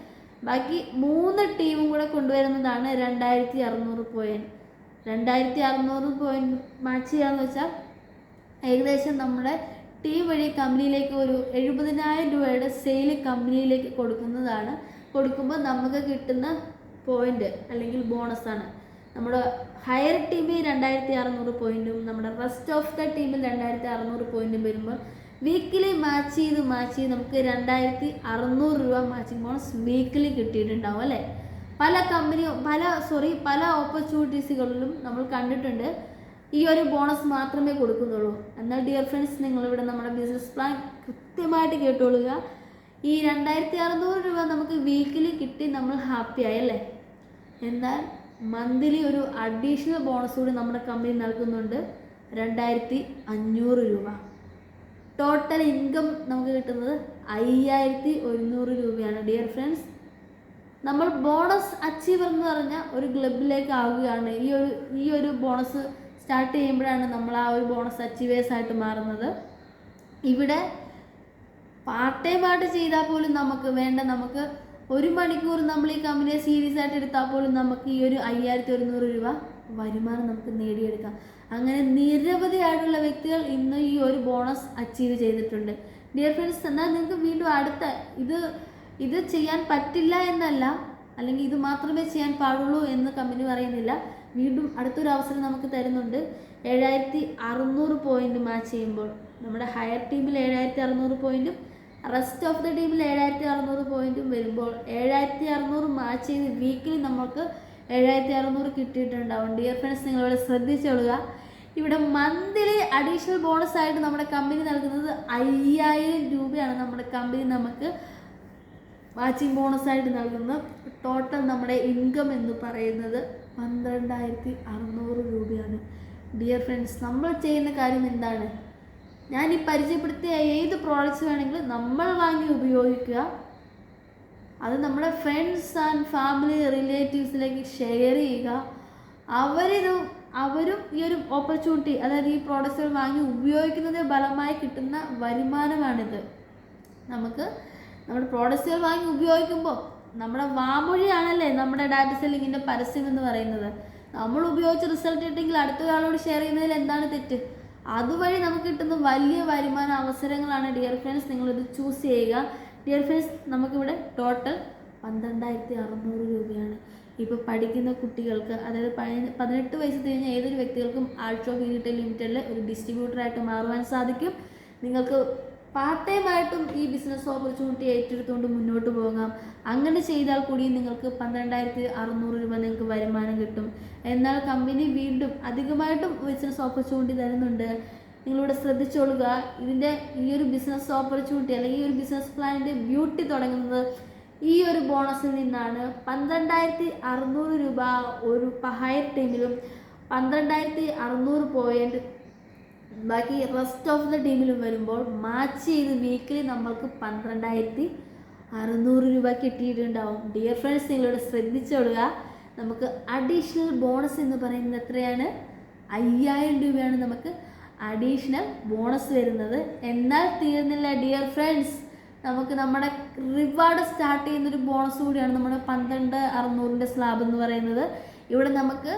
ബാക്കി 3 ടീമും കൂടെ കൊണ്ടുവരുന്നതാണ് 2600 പോയിന്റ്. 2600 പോയിന്റ് മാച്ച് ചെയ്യാന്ന് വെച്ചാൽ ഏകദേശം നമ്മുടെ ടീം വഴി കമ്പനിയിലേക്ക് ഒരു 70,000 രൂപയുടെ സെയിൽ കമ്പനിയിലേക്ക് കൊടുക്കുമ്പോൾ നമുക്ക് കിട്ടുന്ന പോയിന്റ് അല്ലെങ്കിൽ ബോണസാണ്. നമ്മുടെ ഹയർ ടീമിൽ 2600 പോയിന്റും നമ്മുടെ റെസ്റ്റ് ഓഫ് ദ ടീമിൽ 2600 പോയിന്റും വരുമ്പോൾ വീക്കിലി മാച്ച് ചെയ്ത് നമുക്ക് 2600 രൂപ മാച്ചിങ് ബോണസ് വീക്കിലി കിട്ടിയിട്ടുണ്ടാവും അല്ലേ. പല ഓപ്പർച്യൂണിറ്റീസുകളിലും നമ്മൾ കണ്ടിട്ടുണ്ട് ഈ ഒരു ബോണസ് മാത്രമേ കൊടുക്കുന്നുള്ളൂ. എന്നാൽ ഡിയർ ഫ്രണ്ട്സ്, നിങ്ങളിവിടെ നമ്മുടെ ബിസിനസ് പ്ലാൻ കൃത്യമായിട്ട് കേട്ടോളുക. ഈ 2600 രൂപ നമുക്ക് വീക്കിലി കിട്ടി, നമ്മൾ ഹാപ്പി ആയല്ലേ. എന്നാൽ മന്ത്ലി ഒരു അഡീഷണൽ ബോണസ് കൂടി നമ്മുടെ കമ്പനി നൽകുന്നുണ്ട്, 2500 രൂപ. ടോട്ടൽ ഇൻകം നമുക്ക് കിട്ടുന്നത് 5100 രൂപയാണ്. ഡിയർ ഫ്രണ്ട്സ്, നമ്മൾ ബോണസ് അച്ചീവർ എന്ന് പറഞ്ഞ ഒരു ക്ലബിലേക്ക് ആവുകയാണ്. ഈ ഒരു ബോണസ് സ്റ്റാർട്ട് ചെയ്യുമ്പോഴാണ് നമ്മൾ ആ ഒരു ബോണസ് അച്ചീവേഴ്സ് ആയിട്ട് മാറുന്നത്. ഇവിടെ പാർട്ട് ടൈം ആയിട്ട് ചെയ്താൽ പോലും നമുക്ക് 1 മണിക്കൂർ നമ്മൾ ഈ കമ്പനിയെ സീരിയസ് ആയിട്ട് എടുത്താൽ പോലും നമുക്ക് ഈ ഒരു 5100 രൂപ വരുമാനം നമുക്ക് നേടിയെടുക്കാം. അങ്ങനെ നിരവധിയായിട്ടുള്ള വ്യക്തികൾ ഇന്ന് ഈ ഒരു ബോണസ് അച്ചീവ് ചെയ്തിട്ടുണ്ട്. ഡിയർ ഫ്രണ്ട്സ്, എന്നാൽ നിങ്ങൾക്ക് വീണ്ടും അടുത്ത ഇത് ചെയ്യാൻ പറ്റില്ല എന്നല്ല, അല്ലെങ്കിൽ ഇത് മാത്രമേ ചെയ്യാൻ പാടുള്ളൂ എന്ന് കമ്പനി പറയുന്നില്ല. വീണ്ടും അടുത്തൊരു അവസരം നമുക്ക് തരുന്നുണ്ട്. 7600 പോയിന്റ് മാച്ച് ചെയ്യുമ്പോൾ നമ്മുടെ ഹയർ ടീമിൽ 7600 പോയിന്റും റെസ്റ്റ് ഓഫ് ദ ടീമിൽ 7600 പോയിന്റും വരുമ്പോൾ 7600 മാച്ച് ചെയ്ത് വീക്കിലി നമുക്ക് 7600 കിട്ടിയിട്ടുണ്ടാവും. ഡിയർ ഫ്രണ്ട്സ്, നിങ്ങളിവിടെ ശ്രദ്ധിച്ചോളുക. ഇവിടെ മന്ത്ലി അഡീഷണൽ ബോണസ് ആയിട്ട് നമ്മുടെ കമ്പനി നൽകുന്നത് 5000 രൂപയാണ്. നമ്മുടെ കമ്പനി നമുക്ക് മാച്ചിങ് ബോണസായിട്ട് നൽകുന്ന ടോട്ടൽ നമ്മുടെ ഇൻകം എന്ന് പറയുന്നത് 12600 രൂപയാണ്. ഡിയർ ഫ്രണ്ട്സ്, നമ്മൾ ചെയ്യുന്ന കാര്യം എന്താണ്? ഞാൻ ഈ പരിചയപ്പെടുത്തിയ ഏത് പ്രോഡക്റ്റ്സ് വേണമെങ്കിലും നമ്മൾ വാങ്ങി ഉപയോഗിക്കുക. അത് നമ്മുടെ ഫ്രണ്ട്സ് ആൻഡ് ഫാമിലി റിലേറ്റീവ്സിലേക്ക് ഷെയർ ചെയ്യുക. അവരും ഈ ഒരു ഓപ്പർച്യൂണിറ്റി, അതായത് ഈ പ്രോഡക്റ്റ്സുകൾ വാങ്ങി ഉപയോഗിക്കുന്നതിന് ഫലമായി കിട്ടുന്ന വരുമാനമാണിത്. നമുക്ക് നമ്മുടെ പ്രോഡക്റ്റ്സുകൾ വാങ്ങി ഉപയോഗിക്കുമ്പോൾ നമ്മുടെ വാമൊഴിയാണല്ലേ നമ്മുടെ ഡാറ്റ സെല്ലിങ്ങിൻ്റെ പരസ്യം എന്ന് പറയുന്നത്. നമ്മൾ ഉപയോഗിച്ച് റിസൾട്ട് കിട്ടിയെങ്കിൽ അടുത്തൊരാളോട് ഷെയർ ചെയ്യുന്നതിൽ എന്താണ് തെറ്റ്? അതുവഴി നമുക്ക് കിട്ടുന്ന വലിയ വരുമാന അവസരങ്ങളാണ്. ഡിയർ ഫ്രണ്ട്സ്, നിങ്ങളിത് ചൂസ് ചെയ്യുക. ഡിയർ ഫ്രണ്ട്സ്, നമുക്കിവിടെ ടോട്ടൽ 12600 രൂപയാണ്. ഇപ്പോൾ പഠിക്കുന്ന കുട്ടികൾക്ക്, അതായത് 18 വയസ്സ് തിരിഞ്ഞ ഏതൊരു വ്യക്തികൾക്കും ആൾട്രോ റീറ്റെയിൽ ലിമിറ്റഡിലെ ഒരു ഡിസ്ട്രിബ്യൂട്ടറായിട്ട് മാറുവാൻ സാധിക്കും. നിങ്ങൾക്ക് പാർട്ട് ടൈം ആയിട്ടും ഈ ബിസിനസ് ഓപ്പർച്യൂണിറ്റി ഏറ്റെടുത്തുകൊണ്ട് മുന്നോട്ട് പോകാം. അങ്ങനെ ചെയ്താൽ കൂടി നിങ്ങൾക്ക് 12,600 രൂപ നിങ്ങൾക്ക് വരുമാനം കിട്ടും. എന്നാൽ കമ്പനി വീണ്ടും അധികമായിട്ടും ബിസിനസ് ഓപ്പർച്യൂണിറ്റി തരുന്നുണ്ട്. നിങ്ങളിവിടെ ശ്രദ്ധിച്ചോളുക. ഇതിൻ്റെ ഈ ഒരു ബിസിനസ് ഓപ്പർച്യൂണിറ്റി അല്ലെങ്കിൽ ഈ ഒരു ബിസിനസ് പ്ലാനിൻ്റെ ബ്യൂട്ടി തുടങ്ങുന്നത് ഈ ഒരു ബോണസിൽ നിന്നാണ്. 12,600 രൂപ ഒരു ഹയർ ടീമിലും 12,600 പോയിന്റ് ബാക്കി റെസ്റ്റ് ഓഫ് ദ ടീമിലും വരുമ്പോൾ മാച്ച് ചെയ്ത് വീക്കിലി നമ്മൾക്ക് 12,600 രൂപ കിട്ടിയിട്ടുണ്ടാവും. ഡിയർ ഫ്രണ്ട്സ്, നിങ്ങളിവിടെ ശ്രദ്ധിച്ചോളുക. നമുക്ക് അഡീഷണൽ ബോണസ് എന്ന് പറയുന്നത് എത്രയാണ്? 5,000 രൂപയാണ് നമുക്ക് അഡീഷണൽ ബോണസ് വരുന്നത്. എന്നാൽ തീർന്നില്ല ഡിയർ ഫ്രണ്ട്സ്, നമുക്ക് നമ്മുടെ റിവാർഡ് സ്റ്റാർട്ട് ചെയ്യുന്നൊരു ബോണസ് കൂടിയാണ് നമ്മുടെ 12,600ൻ്റെ സ്ലാബ് എന്ന് പറയുന്നത്. ഇവിടെ നമുക്ക്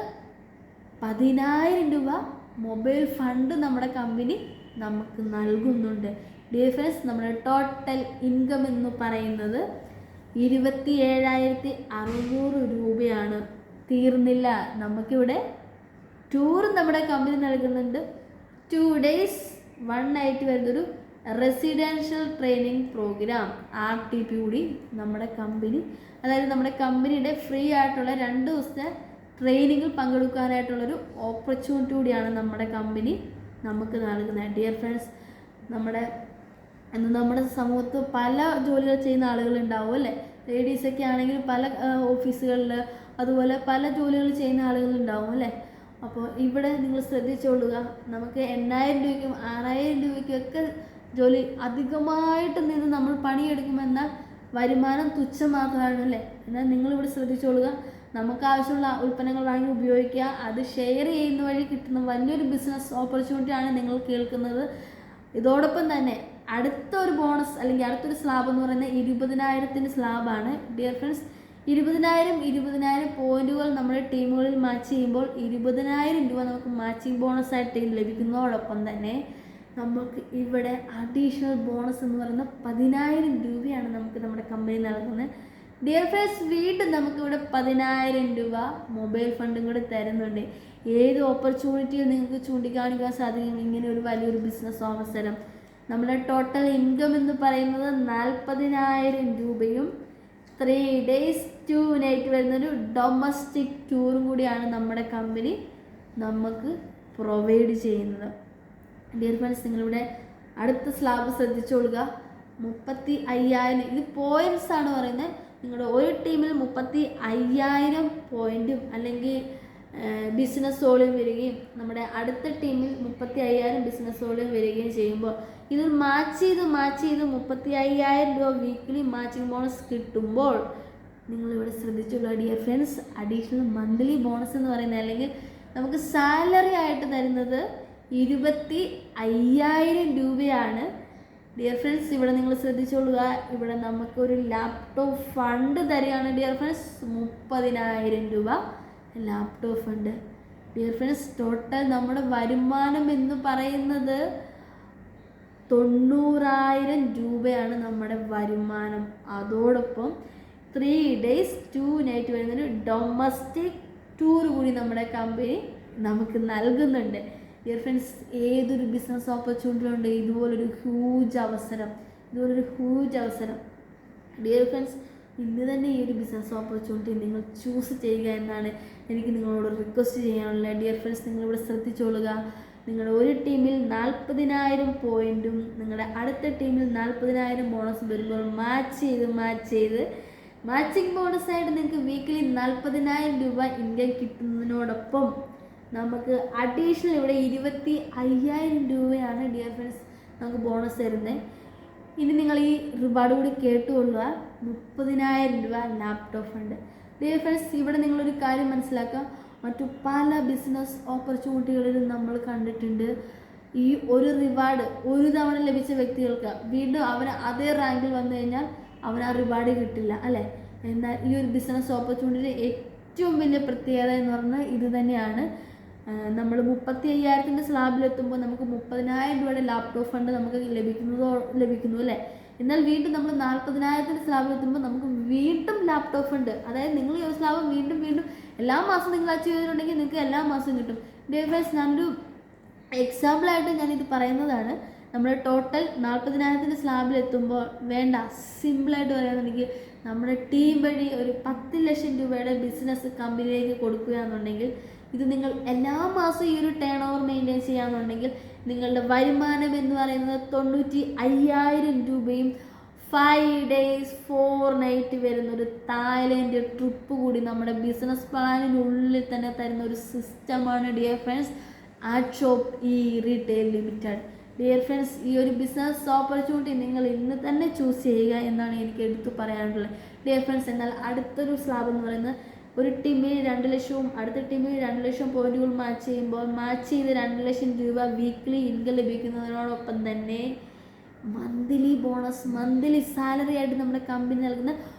10,000 രൂപ മൊബൈൽ ഫണ്ട് നമ്മുടെ കമ്പനി നമുക്ക് നൽകുന്നുണ്ട്. ഡിയർ ഫ്രണ്ട്സ്, നമ്മുടെ ടോട്ടൽ ഇൻകം എന്ന് പറയുന്നത് 27,600 രൂപയാണ്. തീർന്നില്ല, നമുക്കിവിടെ ടൂർ നമ്മുടെ കമ്പനി നൽകുന്നുണ്ട്. 2 days 1 night വരുന്നൊരു റെസിഡൻഷ്യൽ ട്രെയിനിങ് പ്രോഗ്രാം RTP കൂടി നമ്മുടെ കമ്പനി, അതായത് നമ്മുടെ കമ്പനിയുടെ ഫ്രീ ആയിട്ടുള്ള 2 ദിവസത്തെ ട്രെയിനിങ്ങിൽ പങ്കെടുക്കാനായിട്ടുള്ളൊരു ഓപ്പർച്യൂണിറ്റി കൂടിയാണ് നമ്മുടെ കമ്പനി നമുക്ക് നൽകുന്നത്. ഡിയർ ഫ്രണ്ട്സ്, നമ്മുടെ സമൂഹത്ത് പല ജോലികൾ ചെയ്യുന്ന ആളുകളുണ്ടാവും അല്ലേ? ലേഡീസൊക്കെ ആണെങ്കിൽ പല ഓഫീസുകളിൽ അതുപോലെ പല ജോലികൾ ചെയ്യുന്ന ആളുകളുണ്ടാവും അല്ലേ? അപ്പോൾ ഇവിടെ നിങ്ങൾ ശ്രദ്ധിച്ചോളുക. നമുക്ക് 8,000 രൂപയ്ക്കും 6,000 രൂപയ്ക്കൊക്കെ ജോലി അധികമായിട്ട് നിന്ന് നമ്മൾ പണിയെടുക്കുമെന്നാൽ വരുമാനം തുച്ഛം മാത്രമാണ് അല്ലേ? എന്നാൽ നിങ്ങളിവിടെ ശ്രദ്ധിച്ചോളുക. നമുക്ക് ആവശ്യമുള്ള ഉൽപ്പന്നങ്ങൾ വാങ്ങി ഉപയോഗിക്കുക. അത് ഷെയർ ചെയ്യുന്ന വഴി കിട്ടുന്ന വലിയൊരു ബിസിനസ് ഓപ്പർച്യൂണിറ്റിയാണ് നിങ്ങൾ കേൾക്കുന്നത്. ഇതോടൊപ്പം തന്നെ അടുത്തൊരു ബോണസ് അല്ലെങ്കിൽ അടുത്തൊരു സ്ലാബ് എന്ന് പറയുന്നത് 20,000ൻ്റെ സ്ലാബാണ്. ഡിയർ ഫ്രണ്ട്സ്, 20,000 പോയിന്റുകൾ നമ്മുടെ ടീമുകളിൽ മാച്ച് ചെയ്യുമ്പോൾ 20,000 രൂപ നമുക്ക് മാച്ചിങ് ബോണസായിട്ട് ലഭിക്കുന്നതോടൊപ്പം തന്നെ നമുക്ക് ഇവിടെ അഡീഷണൽ ബോണസ് എന്ന് പറയുന്ന 10,000 രൂപയാണ് നമുക്ക് നമ്മുടെ കമ്പനി നൽകുന്നത്. ഡിയർ ഫ്രണ്ട്സ്, വീണ്ടും നമുക്കിവിടെ 10,000 രൂപ മൊബൈൽ ഫണ്ടും കൂടെ തരുന്നുണ്ട്. ഏത് ഓപ്പർച്യൂണിറ്റിയും നിങ്ങൾക്ക് ചൂണ്ടിക്കാണിക്കാൻ സാധിക്കും ഇങ്ങനെ ഒരു വലിയൊരു ബിസിനസ് അവസരം. നമ്മുടെ ടോട്ടൽ ഇൻകം എന്ന് പറയുന്നത് 40,000 രൂപയും 3 days 2 night വരുന്നൊരു ഡൊമസ്റ്റിക് ടൂറും കൂടിയാണ് നമ്മുടെ കമ്പനി നമുക്ക് പ്രൊവൈഡ് ചെയ്യുന്നത്. ഡിയർ ഫ്രണ്ട്സ്, നിങ്ങളിവിടെ അടുത്ത സ്ലാബ് ശ്രദ്ധിച്ചോളുക. 35,000 ഇത് പോയിൻറ്റ്സ് ആണ് പറയുന്നത്. നിങ്ങളുടെ ഒരു ടീമിൽ 35,000 പോയിൻറ്റും അല്ലെങ്കിൽ ബിസിനസ് വോളിയം വരികയും നമ്മുടെ അടുത്ത ടീമിൽ 35,000 ബിസിനസ് വോളിയം വരികയും ചെയ്യുമ്പോൾ ഇത് മാച്ച് ചെയ്ത് 35,000 രൂപ വീക്കിലി മാച്ചിങ് ബോണസ് കിട്ടുമ്പോൾ നിങ്ങളിവിടെ ശ്രദ്ധിച്ചുള്ള dear friends, additional monthly bonus എന്ന് പറയുന്നത് അല്ലെങ്കിൽ നമുക്ക് സാലറി ആയിട്ട് തരുന്നത് 25,000 രൂപയാണ്. ഡിയർ ഫ്രണ്ട്സ്, ഇവിടെ നിങ്ങൾ ശ്രദ്ധിച്ചോളുക. ഇവിടെ നമുക്കൊരു ലാപ്ടോപ്പ് ഫണ്ട് തരികയാണ് ഡിയർ ഫ്രണ്ട്സ്, 30,000 രൂപ laptop fund. Dear friends, total നമ്മുടെ വരുമാനം എന്ന് പറയുന്നത് 90,000 രൂപയാണ് നമ്മുടെ വരുമാനം. അതോടൊപ്പം 3 days 2 night വരുന്നൊരു ഡൊമസ്റ്റിക് ടൂർ കൂടി നമ്മുടെ കമ്പനി നമുക്ക് നൽകുന്നുണ്ട്. ഡിയർ ഫ്രണ്ട്സ്, ഏതൊരു ബിസിനസ് ഓപ്പർച്യൂണിറ്റി ഉണ്ട് ഇതുപോലൊരു ഹ്യൂജ് അവസരം. ഡിയർ ഫ്രണ്ട്സ്, ഇന്ന് തന്നെ ഈ ഒരു ബിസിനസ് ഓപ്പർച്യൂണിറ്റി നിങ്ങൾ ചൂസ് ചെയ്യുക എന്നാണ് എനിക്ക് നിങ്ങളോട് റിക്വസ്റ്റ് ചെയ്യാനുള്ളത്. ഡിയർ ഫ്രണ്ട്സ്, നിങ്ങളിവിടെ ശ്രദ്ധിച്ചോളുക. നിങ്ങളുടെ ഒരു ടീമിൽ 40,000 പോയിൻറ്റും നിങ്ങളുടെ അടുത്ത ടീമിൽ 40,000 ബോണസ് വരുമ്പോൾ മാച്ചിങ് ബോണസായിട്ട് നിങ്ങൾക്ക് വീക്കിലി 40,000 രൂപ ഇൻകം കിട്ടുന്നതിനോടൊപ്പം നമുക്ക് അഡീഷണൽ ഇവിടെ 25,000 രൂപയാണ് ഡിയർ ഫ്രണ്ട്സ് നമുക്ക് ബോണസ് തരുന്നത്. ഇനി നിങ്ങൾ ഈ റിവാർഡ് കൂടി കേട്ടുകൊള്ളുക. 30,000 രൂപ ലാപ്ടോപ്പ് ഫണ്ട്. ഡിയർ ഫ്രണ്ട്സ്, ഇവിടെ നിങ്ങളൊരു കാര്യം മനസ്സിലാക്കുക. മറ്റു പല ബിസിനസ് ഓപ്പർച്യൂണിറ്റികളിലും നമ്മൾ കണ്ടിട്ടുണ്ട് ഈ ഒരു റിവാർഡ് ഒരു തവണ ലഭിച്ച വ്യക്തികൾക്ക് വീണ്ടും അവർ അതേ റാങ്കിൽ വന്നു കഴിഞ്ഞാൽ അവന് ആ റിവാർഡ് കിട്ടില്ല അല്ലേ? എന്നാൽ ഈ ഒരു ബിസിനസ് ഓപ്പർച്യൂണിറ്റി ഏറ്റവും വലിയ പ്രത്യേകത എന്ന് പറഞ്ഞാൽ ഇത് തന്നെയാണ്. നമ്മൾ 35,000ൻ്റെ സ്ലാബിലെത്തുമ്പോൾ നമുക്ക് 30,000 രൂപയുടെ ലാപ്ടോപ്പ് ഫണ്ട് നമുക്ക് ലഭിക്കുന്നു അല്ലേ? എന്നാൽ വീണ്ടും നമ്മൾ 40,000ൻ്റെ സ്ലാബിലെത്തുമ്പോൾ നമുക്ക് വീണ്ടും ലാപ്ടോപ്പ് ഫണ്ട്, അതായത് നിങ്ങൾ ഈ ഒരു സ്ലാബ് വീണ്ടും എല്ലാ മാസവും നിങ്ങൾ അച്ചീവ് ചെയ്തിട്ടുണ്ടെങ്കിൽ നിങ്ങൾക്ക് എല്ലാ മാസവും കിട്ടും. ഡിയർ ഫ്രണ്ട്സ്, ഞാനൊരു എക്സാമ്പിളായിട്ട് ഞാനിത് പറയുന്നതാണ്. നമ്മുടെ ടോട്ടൽ 40,000 സ്ലാബിലെത്തുമ്പോൾ വേണ്ട, സിമ്പിളായിട്ട് പറയുകയാണെന്നുണ്ടെങ്കിൽ നമ്മുടെ ടീം വഴി ഒരു 10 ലക്ഷം രൂപയുടെ ബിസിനസ് കമ്പനിയിലേക്ക് കൊടുക്കുകയാണെന്നുണ്ടെങ്കിൽ, ഇത് നിങ്ങൾ എല്ലാ മാസവും ഈ ഒരു ടേൺ ഓവർ മെയിൻറ്റെയിൻ ചെയ്യുകയാണെന്നുണ്ടെങ്കിൽ നിങ്ങളുടെ വരുമാനം എന്ന് പറയുന്നത് 95,000 രൂപയും 5 days 4 night വരുന്നൊരു തായ്ലൻഡ് ട്രിപ്പ് കൂടി നമ്മുടെ ബിസിനസ് പ്ലാനിനുള്ളിൽ തന്നെ തരുന്ന ഒരു സിസ്റ്റമാണ് ഡിയർ ഫ്രണ്ട്സ് ആർട്ട്ഷോപ്പ് ഈ റീറ്റെയിൽ ലിമിറ്റഡ്. ഡിയർ ഫ്രണ്ട്സ്, ഈ ഒരു ബിസിനസ് ഓപ്പർച്യൂണിറ്റി നിങ്ങൾ ഇന്ന് തന്നെ ചൂസ് ചെയ്യുക എന്നാണ് എനിക്ക് എടുത്തു പറയാനുള്ളത്. ഡിയർ ഫ്രണ്ട്സ്, എന്നാൽ അടുത്തൊരു സ്ലാബ് എന്ന് പറയുന്നത് ഒരു ടീമിന് 2 ലക്ഷവും അടുത്ത ടീമിന് 2 ലക്ഷം പോയിന്റുകൾ മാച്ച് ചെയ്യുമ്പോൾ മാച്ച് ചെയ്ത് 2 ലക്ഷം രൂപ വീക്ക്ലി ഇൻകം ലഭിക്കുന്നതിനോടൊപ്പം തന്നെ മന്ത്ലി ബോണസ്, മന്ത്ലി സാലറി ആയിട്ട് നമ്മുടെ കമ്പനി നൽകുന്ന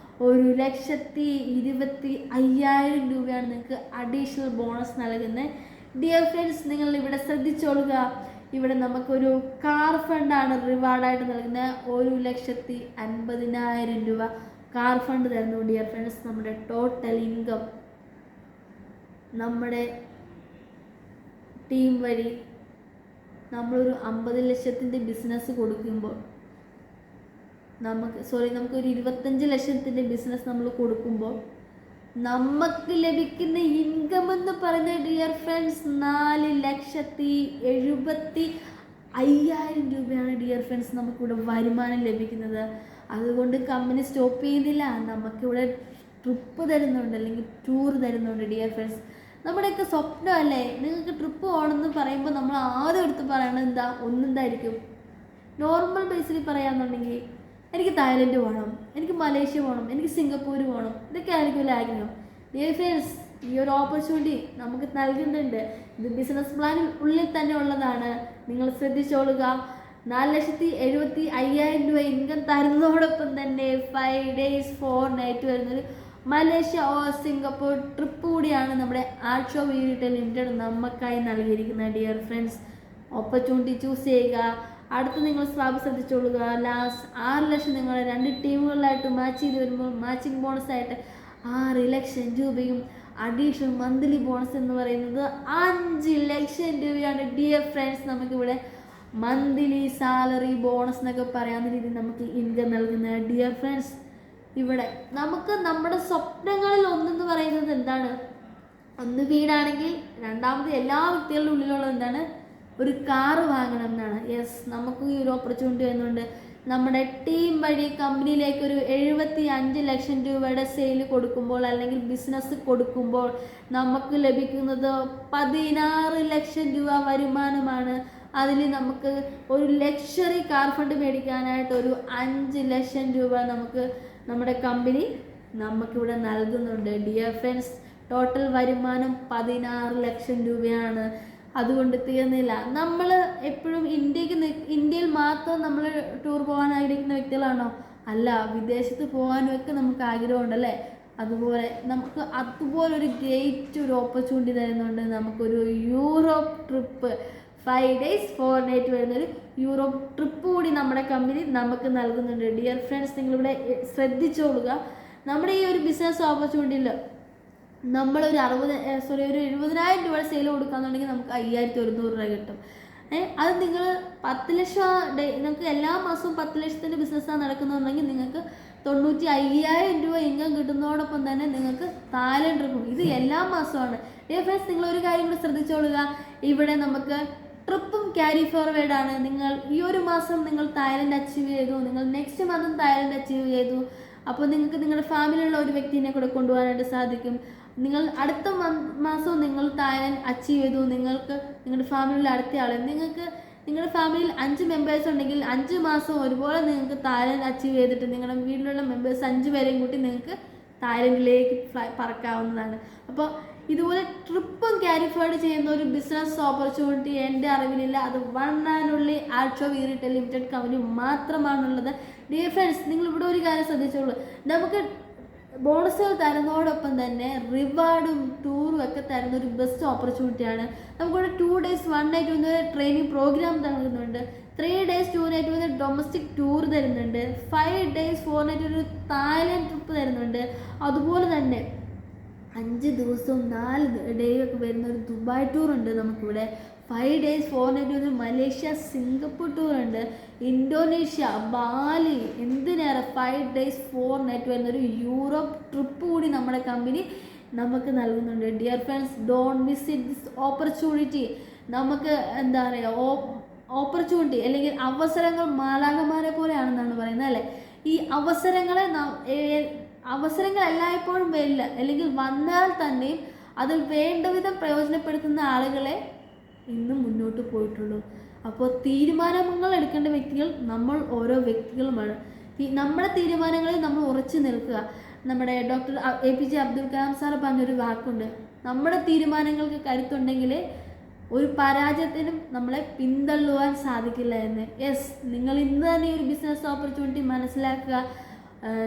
1,25,000 രൂപയാണ് നിങ്ങൾക്ക് അഡീഷണൽ ബോണസ് നൽകുന്നത്. ഡിയർ ഫ്രണ്ട്സ്, നിങ്ങൾ ഇവിടെ ശ്രദ്ധിച്ചോളുക. ഇവിടെ നമുക്കൊരു കാർ ഫണ്ടാണ് റിവാർഡായിട്ട് നൽകുന്നത്. 1,50,000 രൂപ കാർ ഫണ്ട് തരുന്നു. ഡിയർ ഫ്രണ്ട്സ്, നമ്മുടെ ടോട്ടൽ ഇൻകം നമ്മുടെ ടീം വഴി നമ്മളൊരു 50 ലക്ഷത്തിൻ്റെ ബിസിനസ് കൊടുക്കുമ്പോൾ നമുക്കൊരു 25 ലക്ഷത്തിൻ്റെ ബിസിനസ് നമ്മൾ കൊടുക്കുമ്പോൾ നമുക്ക് ലഭിക്കുന്ന ഇൻകം എന്ന് പറയുന്നത് ഡിയർ ഫ്രണ്ട്സ് 4,70,75,000 രൂപയാണ് ഡിയർ ഫ്രണ്ട്സ് നമുക്കിവിടെ വരുമാനം ലഭിക്കുന്നത്. അതുകൊണ്ട് കമ്പനി സ്റ്റോപ്പ് ചെയ്യുന്നില്ല, നമുക്കിവിടെ ട്രിപ്പ് തരുന്നുണ്ട്, അല്ലെങ്കിൽ ടൂർ തരുന്നുണ്ട്. ഡിയർ ഫ്രണ്ട്സ്, നമ്മുടെയൊക്കെ സ്വപ്നമല്ലേ നിങ്ങൾക്ക് ട്രിപ്പ് പോകണമെന്ന് പറയുമ്പോൾ നമ്മൾ ആദ്യം എടുത്ത് പറയണത് എന്താ? ഒന്നെന്തായിരിക്കും? നോർമൽ ബേസിൽ പറയാമെന്നുണ്ടെങ്കിൽ എനിക്ക് തായ്ലൻഡ് പോകണം, എനിക്ക് മലേഷ്യ പോകണം, എനിക്ക് സിംഗപ്പൂർ പോകണം, ഇതൊക്കെ ആയിരിക്കുമല്ലോ ആഗ്രഹം. ഡിയർ ഫ്രണ്ട്സ്, ഈ ഒരു ഓപ്പർച്യൂണിറ്റി നമുക്ക് നൽകുന്നുണ്ട്. ഇത് ബിസിനസ് പ്ലാനിൽ ഉള്ളിൽ തന്നെ ഉള്ളതാണ്. നിങ്ങൾ ശ്രദ്ധിച്ചോളുക. 4,75,000 രൂപ ഇൻകം തരുന്നതോടൊപ്പം തന്നെ 5 days 4 night വരുന്നൊരു മലേഷ്യ ഓർ സിംഗപ്പൂർ ട്രിപ്പ് കൂടിയാണ് നമ്മുടെ ആർട്ട്ഷോപ്പ് ഈ റീറ്റെയിൽ ലിമിറ്റഡ് നമുക്കായി നൽകിയിരിക്കുന്നത്. ഡിയർ ഫ്രണ്ട്സ്, ഓപ്പർച്യൂണിറ്റി ചൂസ് ചെയ്യുക. അടുത്ത് നിങ്ങൾ സ്ലാബ് ശ്രദ്ധിച്ചോളുക. ലാസ്റ്റ് 6 ലക്ഷം നിങ്ങളെ 2 ടീമുകളിലായിട്ട് മാച്ച് ചെയ്ത് വരുമ്പോൾ മാച്ചിങ് ബോണസായിട്ട് 6 ലക്ഷം രൂപയും അഡീഷണൽ മന്ത്ലി ബോണസ് എന്ന് പറയുന്നത് 5 ലക്ഷം രൂപയാണ്. ഡിയർ ഫ്രണ്ട്സ്, നമുക്കിവിടെ മന്ത്ലി സാലറി ബോണസ് എന്നൊക്കെ പറയാവുന്ന രീതിയിൽ നമുക്ക് ഇൻകം നൽകുന്നത്. ഡിയർ ഫ്രണ്ട്സ്, ഇവിടെ നമുക്ക് നമ്മുടെ സ്വപ്നങ്ങളിൽ ഒന്നെന്ന് പറയുന്നത് എന്താണ്? ഒന്ന് വീടാണെങ്കിൽ രണ്ടാമത് എല്ലാ വ്യക്തികളുടെ ഉള്ളിലുള്ളത് എന്താണ്? ഒരു കാറ് വാങ്ങണം എന്നാണ്. യെസ്, നമുക്ക് ഈ ഒരു ഓപ്പർച്യൂണിറ്റി വരുന്നുണ്ട്. നമ്മുടെ ടീം വഴി കമ്പനിയിലേക്ക് ഒരു 75 ലക്ഷം രൂപയുടെ സെയിൽ കൊടുക്കുമ്പോൾ അല്ലെങ്കിൽ ബിസിനസ് കൊടുക്കുമ്പോൾ നമുക്ക് ലഭിക്കുന്നത് 16 ലക്ഷം രൂപ വരുമാനമാണ്. അതിൽ നമുക്ക് ഒരു ലക്ഷറി കാർ ഫണ്ട് മേടിക്കാനായിട്ട് ഒരു 5 ലക്ഷം രൂപ നമുക്ക് നമ്മുടെ കമ്പനി നമുക്കിവിടെ നൽകുന്നുണ്ട്. ഡിയർ ഫ്രണ്ട്സ്, ടോട്ടൽ വരുമാനം 16 ലക്ഷം രൂപയാണ്. അതുകൊണ്ട് തീർന്നില്ല. നമ്മൾ എപ്പോഴും ഇന്ത്യയിൽ മാത്രം നമ്മൾ ടൂർ പോകാൻ ആഗ്രഹിക്കുന്ന വ്യക്തികളാണോ? അല്ല, വിദേശത്ത് പോകാനൊക്കെ നമുക്ക് ആഗ്രഹമുണ്ടല്ലേ? അതുപോലെ നമുക്ക് അതുപോലൊരു ഗ്രേറ്റ് ഒരു ഓപ്പർച്യൂണിറ്റി തരുന്നുണ്ട്. നമുക്കൊരു യൂറോപ്പ് ട്രിപ്പ് 5 days 4 night വരുന്നൊരു യൂറോപ്പ് ട്രിപ്പ് കൂടി നമ്മുടെ കമ്പനി നമുക്ക് നൽകുന്നുണ്ട്. ഡിയർ ഫ്രണ്ട്സ്, നിങ്ങളിവിടെ ശ്രദ്ധിച്ചോളുക. നമ്മുടെ ഈ ഒരു ബിസിനസ് ഓപ്പർച്യൂണിറ്റിയിൽ നമ്മളൊരു 70,000 രൂപയുടെ സെയിൽ കൊടുക്കുകയെന്നുണ്ടെങ്കിൽ നമുക്ക് 5,100 രൂപ കിട്ടും. അത് നിങ്ങൾ 10 ലക്ഷം നിങ്ങൾക്ക് എല്ലാ മാസവും 10 ലക്ഷത്തിൻ്റെ ബിസിനസ്സാണ് നടക്കുന്നുണ്ടെങ്കിൽ നിങ്ങൾക്ക് 95,000 രൂപ ഇൻകം കിട്ടുന്നതോടൊപ്പം തന്നെ നിങ്ങൾക്ക് തായ്ലൻഡ് ട്രിപ്പും. ഇത് എല്ലാ മാസമാണ്. ഡിയർ ഫ്രണ്ട്സ്, നിങ്ങളൊരു കാര്യം കൂടി ശ്രദ്ധിച്ചോളുക. ഇവിടെ നമുക്ക് ട്രിപ്പും ക്യാരി ഫോർവേഡാണ്. നിങ്ങൾ ഈ ഒരു മാസം നിങ്ങൾ തായ്ലൻഡ് അച്ചീവ് ചെയ്തു, നിങ്ങൾ നെക്സ്റ്റ് മന്തും തായ്ലൻഡ് അച്ചീവ് ചെയ്തു. അപ്പോൾ നിങ്ങൾക്ക് നിങ്ങളുടെ ഫാമിലിയുള്ള ഒരു വ്യക്തിനെ കൂടെ കൊണ്ടുപോകാനായിട്ട് സാധിക്കും. നിങ്ങൾ അടുത്ത മാസവും നിങ്ങൾ തായ്ലൻഡ് അച്ചീവ് ചെയ്തു, നിങ്ങൾക്ക് നിങ്ങളുടെ ഫാമിലിയിലെ അടുത്ത ആൾ, നിങ്ങൾക്ക് നിങ്ങളുടെ ഫാമിലിയിൽ 5 മെമ്പേഴ്സ് ഉണ്ടെങ്കിൽ 5 മാസം ഒരുപോലെ നിങ്ങൾക്ക് തായ്ലൻഡ് അച്ചീവ് ചെയ്തിട്ട് നിങ്ങളുടെ വീട്ടിലുള്ള മെമ്പേഴ്സ് 5 പേരെയും കൂട്ടി നിങ്ങൾക്ക് തായ്ലൻഡിലേക്ക് പറക്കാവുന്നതാണ്. അപ്പോൾ ഇതുപോലെ ട്രിപ്പും ക്യാരി ഫോർവേഡ് ചെയ്യുന്ന ഒരു ബിസിനസ് ഓപ്പർച്യൂണിറ്റി എൻ്റെ അറിവിലില്ല. അത് വൺ ആൻഡ് ഓൺലി ആർട്ട്ഷോപ്പ് ഈ റീറ്റെയിൽ ലിമിറ്റഡ് കമ്പനി മാത്രമാണുള്ളത്. ഡിയർ ഫ്രണ്ട്സ്, നിങ്ങളിവിടെ ഒരു കാര്യം ശ്രദ്ധിച്ചോളൂ. നമുക്ക് ബോണസുകൾ തരുന്നതോടൊപ്പം തന്നെ റിവാർഡും ടൂറും ഒക്കെ തരുന്ന ഒരു ബെസ്റ്റ് ഓപ്പർച്യൂണിറ്റിയാണ്. നമുക്കിവിടെ 2 days 1 night ട്രെയിനിങ് പ്രോഗ്രാം നൽകുന്നുണ്ട്. 3 days 2 night ഡൊമസ്റ്റിക് ടൂർ തരുന്നുണ്ട്. 5 days 4 night ഒരു തായ്ലൻഡ് ട്രിപ്പ് തരുന്നുണ്ട്. അതുപോലെ തന്നെ 5 ദിവസവും 4 ഡേ ഒക്കെ വരുന്ന ഒരു ദുബായ് ടൂർ ഉണ്ട് നമുക്കിവിടെ. 5 days 4 nights ഒരു മലേഷ്യ സിംഗപ്പൂർ ടൂർ ഉണ്ട്, ഇന്തോനേഷ്യ ബാലി, എന്തിനേറെ 5 days 4 nights വരുന്നൊരു യൂറോപ്പ് ട്രിപ്പ് കൂടി നമ്മുടെ കമ്പനി നമുക്ക് നൽകുന്നുണ്ട്. Dear friends, don't miss it this opportunity. നമുക്ക് എന്താ പറയുക, ഓപ്പർച്യൂണിറ്റി അല്ലെങ്കിൽ അവസരങ്ങൾ മാലാഖമാരെ പോലെയാണെന്നാണ് പറയുന്നത് അല്ലേ. ഈ അവസരങ്ങൾ എല്ലായ്പ്പോഴും വരില്ല, അല്ലെങ്കിൽ വന്നാൽ തന്നെയും അതിൽ വേണ്ട വിധം പ്രയോജനപ്പെടുത്തുന്ന ആളുകളെ ഇന്നും മുന്നോട്ട് പോയിട്ടുള്ളൂ. അപ്പോൾ തീരുമാനങ്ങൾ എടുക്കേണ്ട വ്യക്തികൾ നമ്മൾ ഓരോ വ്യക്തികളുമാണ്. നമ്മുടെ തീരുമാനങ്ങളിൽ നമ്മൾ ഉറച്ചു നിൽക്കുക. നമ്മുടെ doctor APJ Abdul Kalam sir പറഞ്ഞൊരു വാക്കുണ്ട്, നമ്മുടെ തീരുമാനങ്ങൾക്ക് കരുത്തുണ്ടെങ്കിൽ ഒരു പരാജയത്തിനും നമ്മളെ പിന്തള്ളുവാൻ സാധിക്കില്ല എന്ന്. യെസ്, നിങ്ങൾ ഇന്ന് തന്നെ ഈ ഒരു ബിസിനസ് ഓപ്പർച്യൂണിറ്റി മനസ്സിലാക്കുക.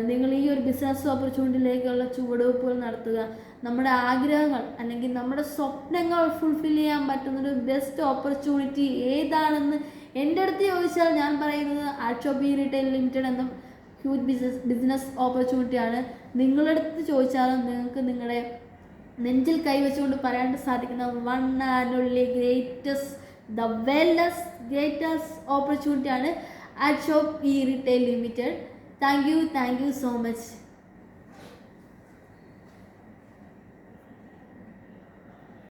നിങ്ങൾ ഈ ഒരു ബിസിനസ് ഓപ്പർച്യൂണിറ്റിയിലേക്കുള്ള ചുവടുവെപ്പുകൾ നടത്തുക. നമ്മുടെ ആഗ്രഹങ്ങൾ അല്ലെങ്കിൽ നമ്മുടെ സ്വപ്നങ്ങൾ ഫുൾഫിൽ ചെയ്യാൻ പറ്റുന്നൊരു ബെസ്റ്റ് ഓപ്പർച്യൂണിറ്റി ഏതാണെന്ന് എൻ്റെ അടുത്ത് ചോദിച്ചാൽ ഞാൻ പറയുന്നത് ആർട്ട്ഷോപ്പ് റീറ്റെയിൽ ലിമിറ്റഡ് എന്ന ഹ്യൂജ് ബിസിനസ് ഓപ്പർച്യൂണിറ്റിയാണ്. നിങ്ങളുടെ അടുത്ത് ചോദിച്ചാലും നിങ്ങൾക്ക് നിങ്ങളുടെ നെഞ്ചിൽ കൈവച്ചുകൊണ്ട് പറയാൻ സാധിക്കുന്ന വൺ ആൻഡ് ഓൺലി ഗ്രേറ്റസ്റ്റ് ഓപ്പർച്യൂണിറ്റിയാണ് art shop retail limited. Thank you so much.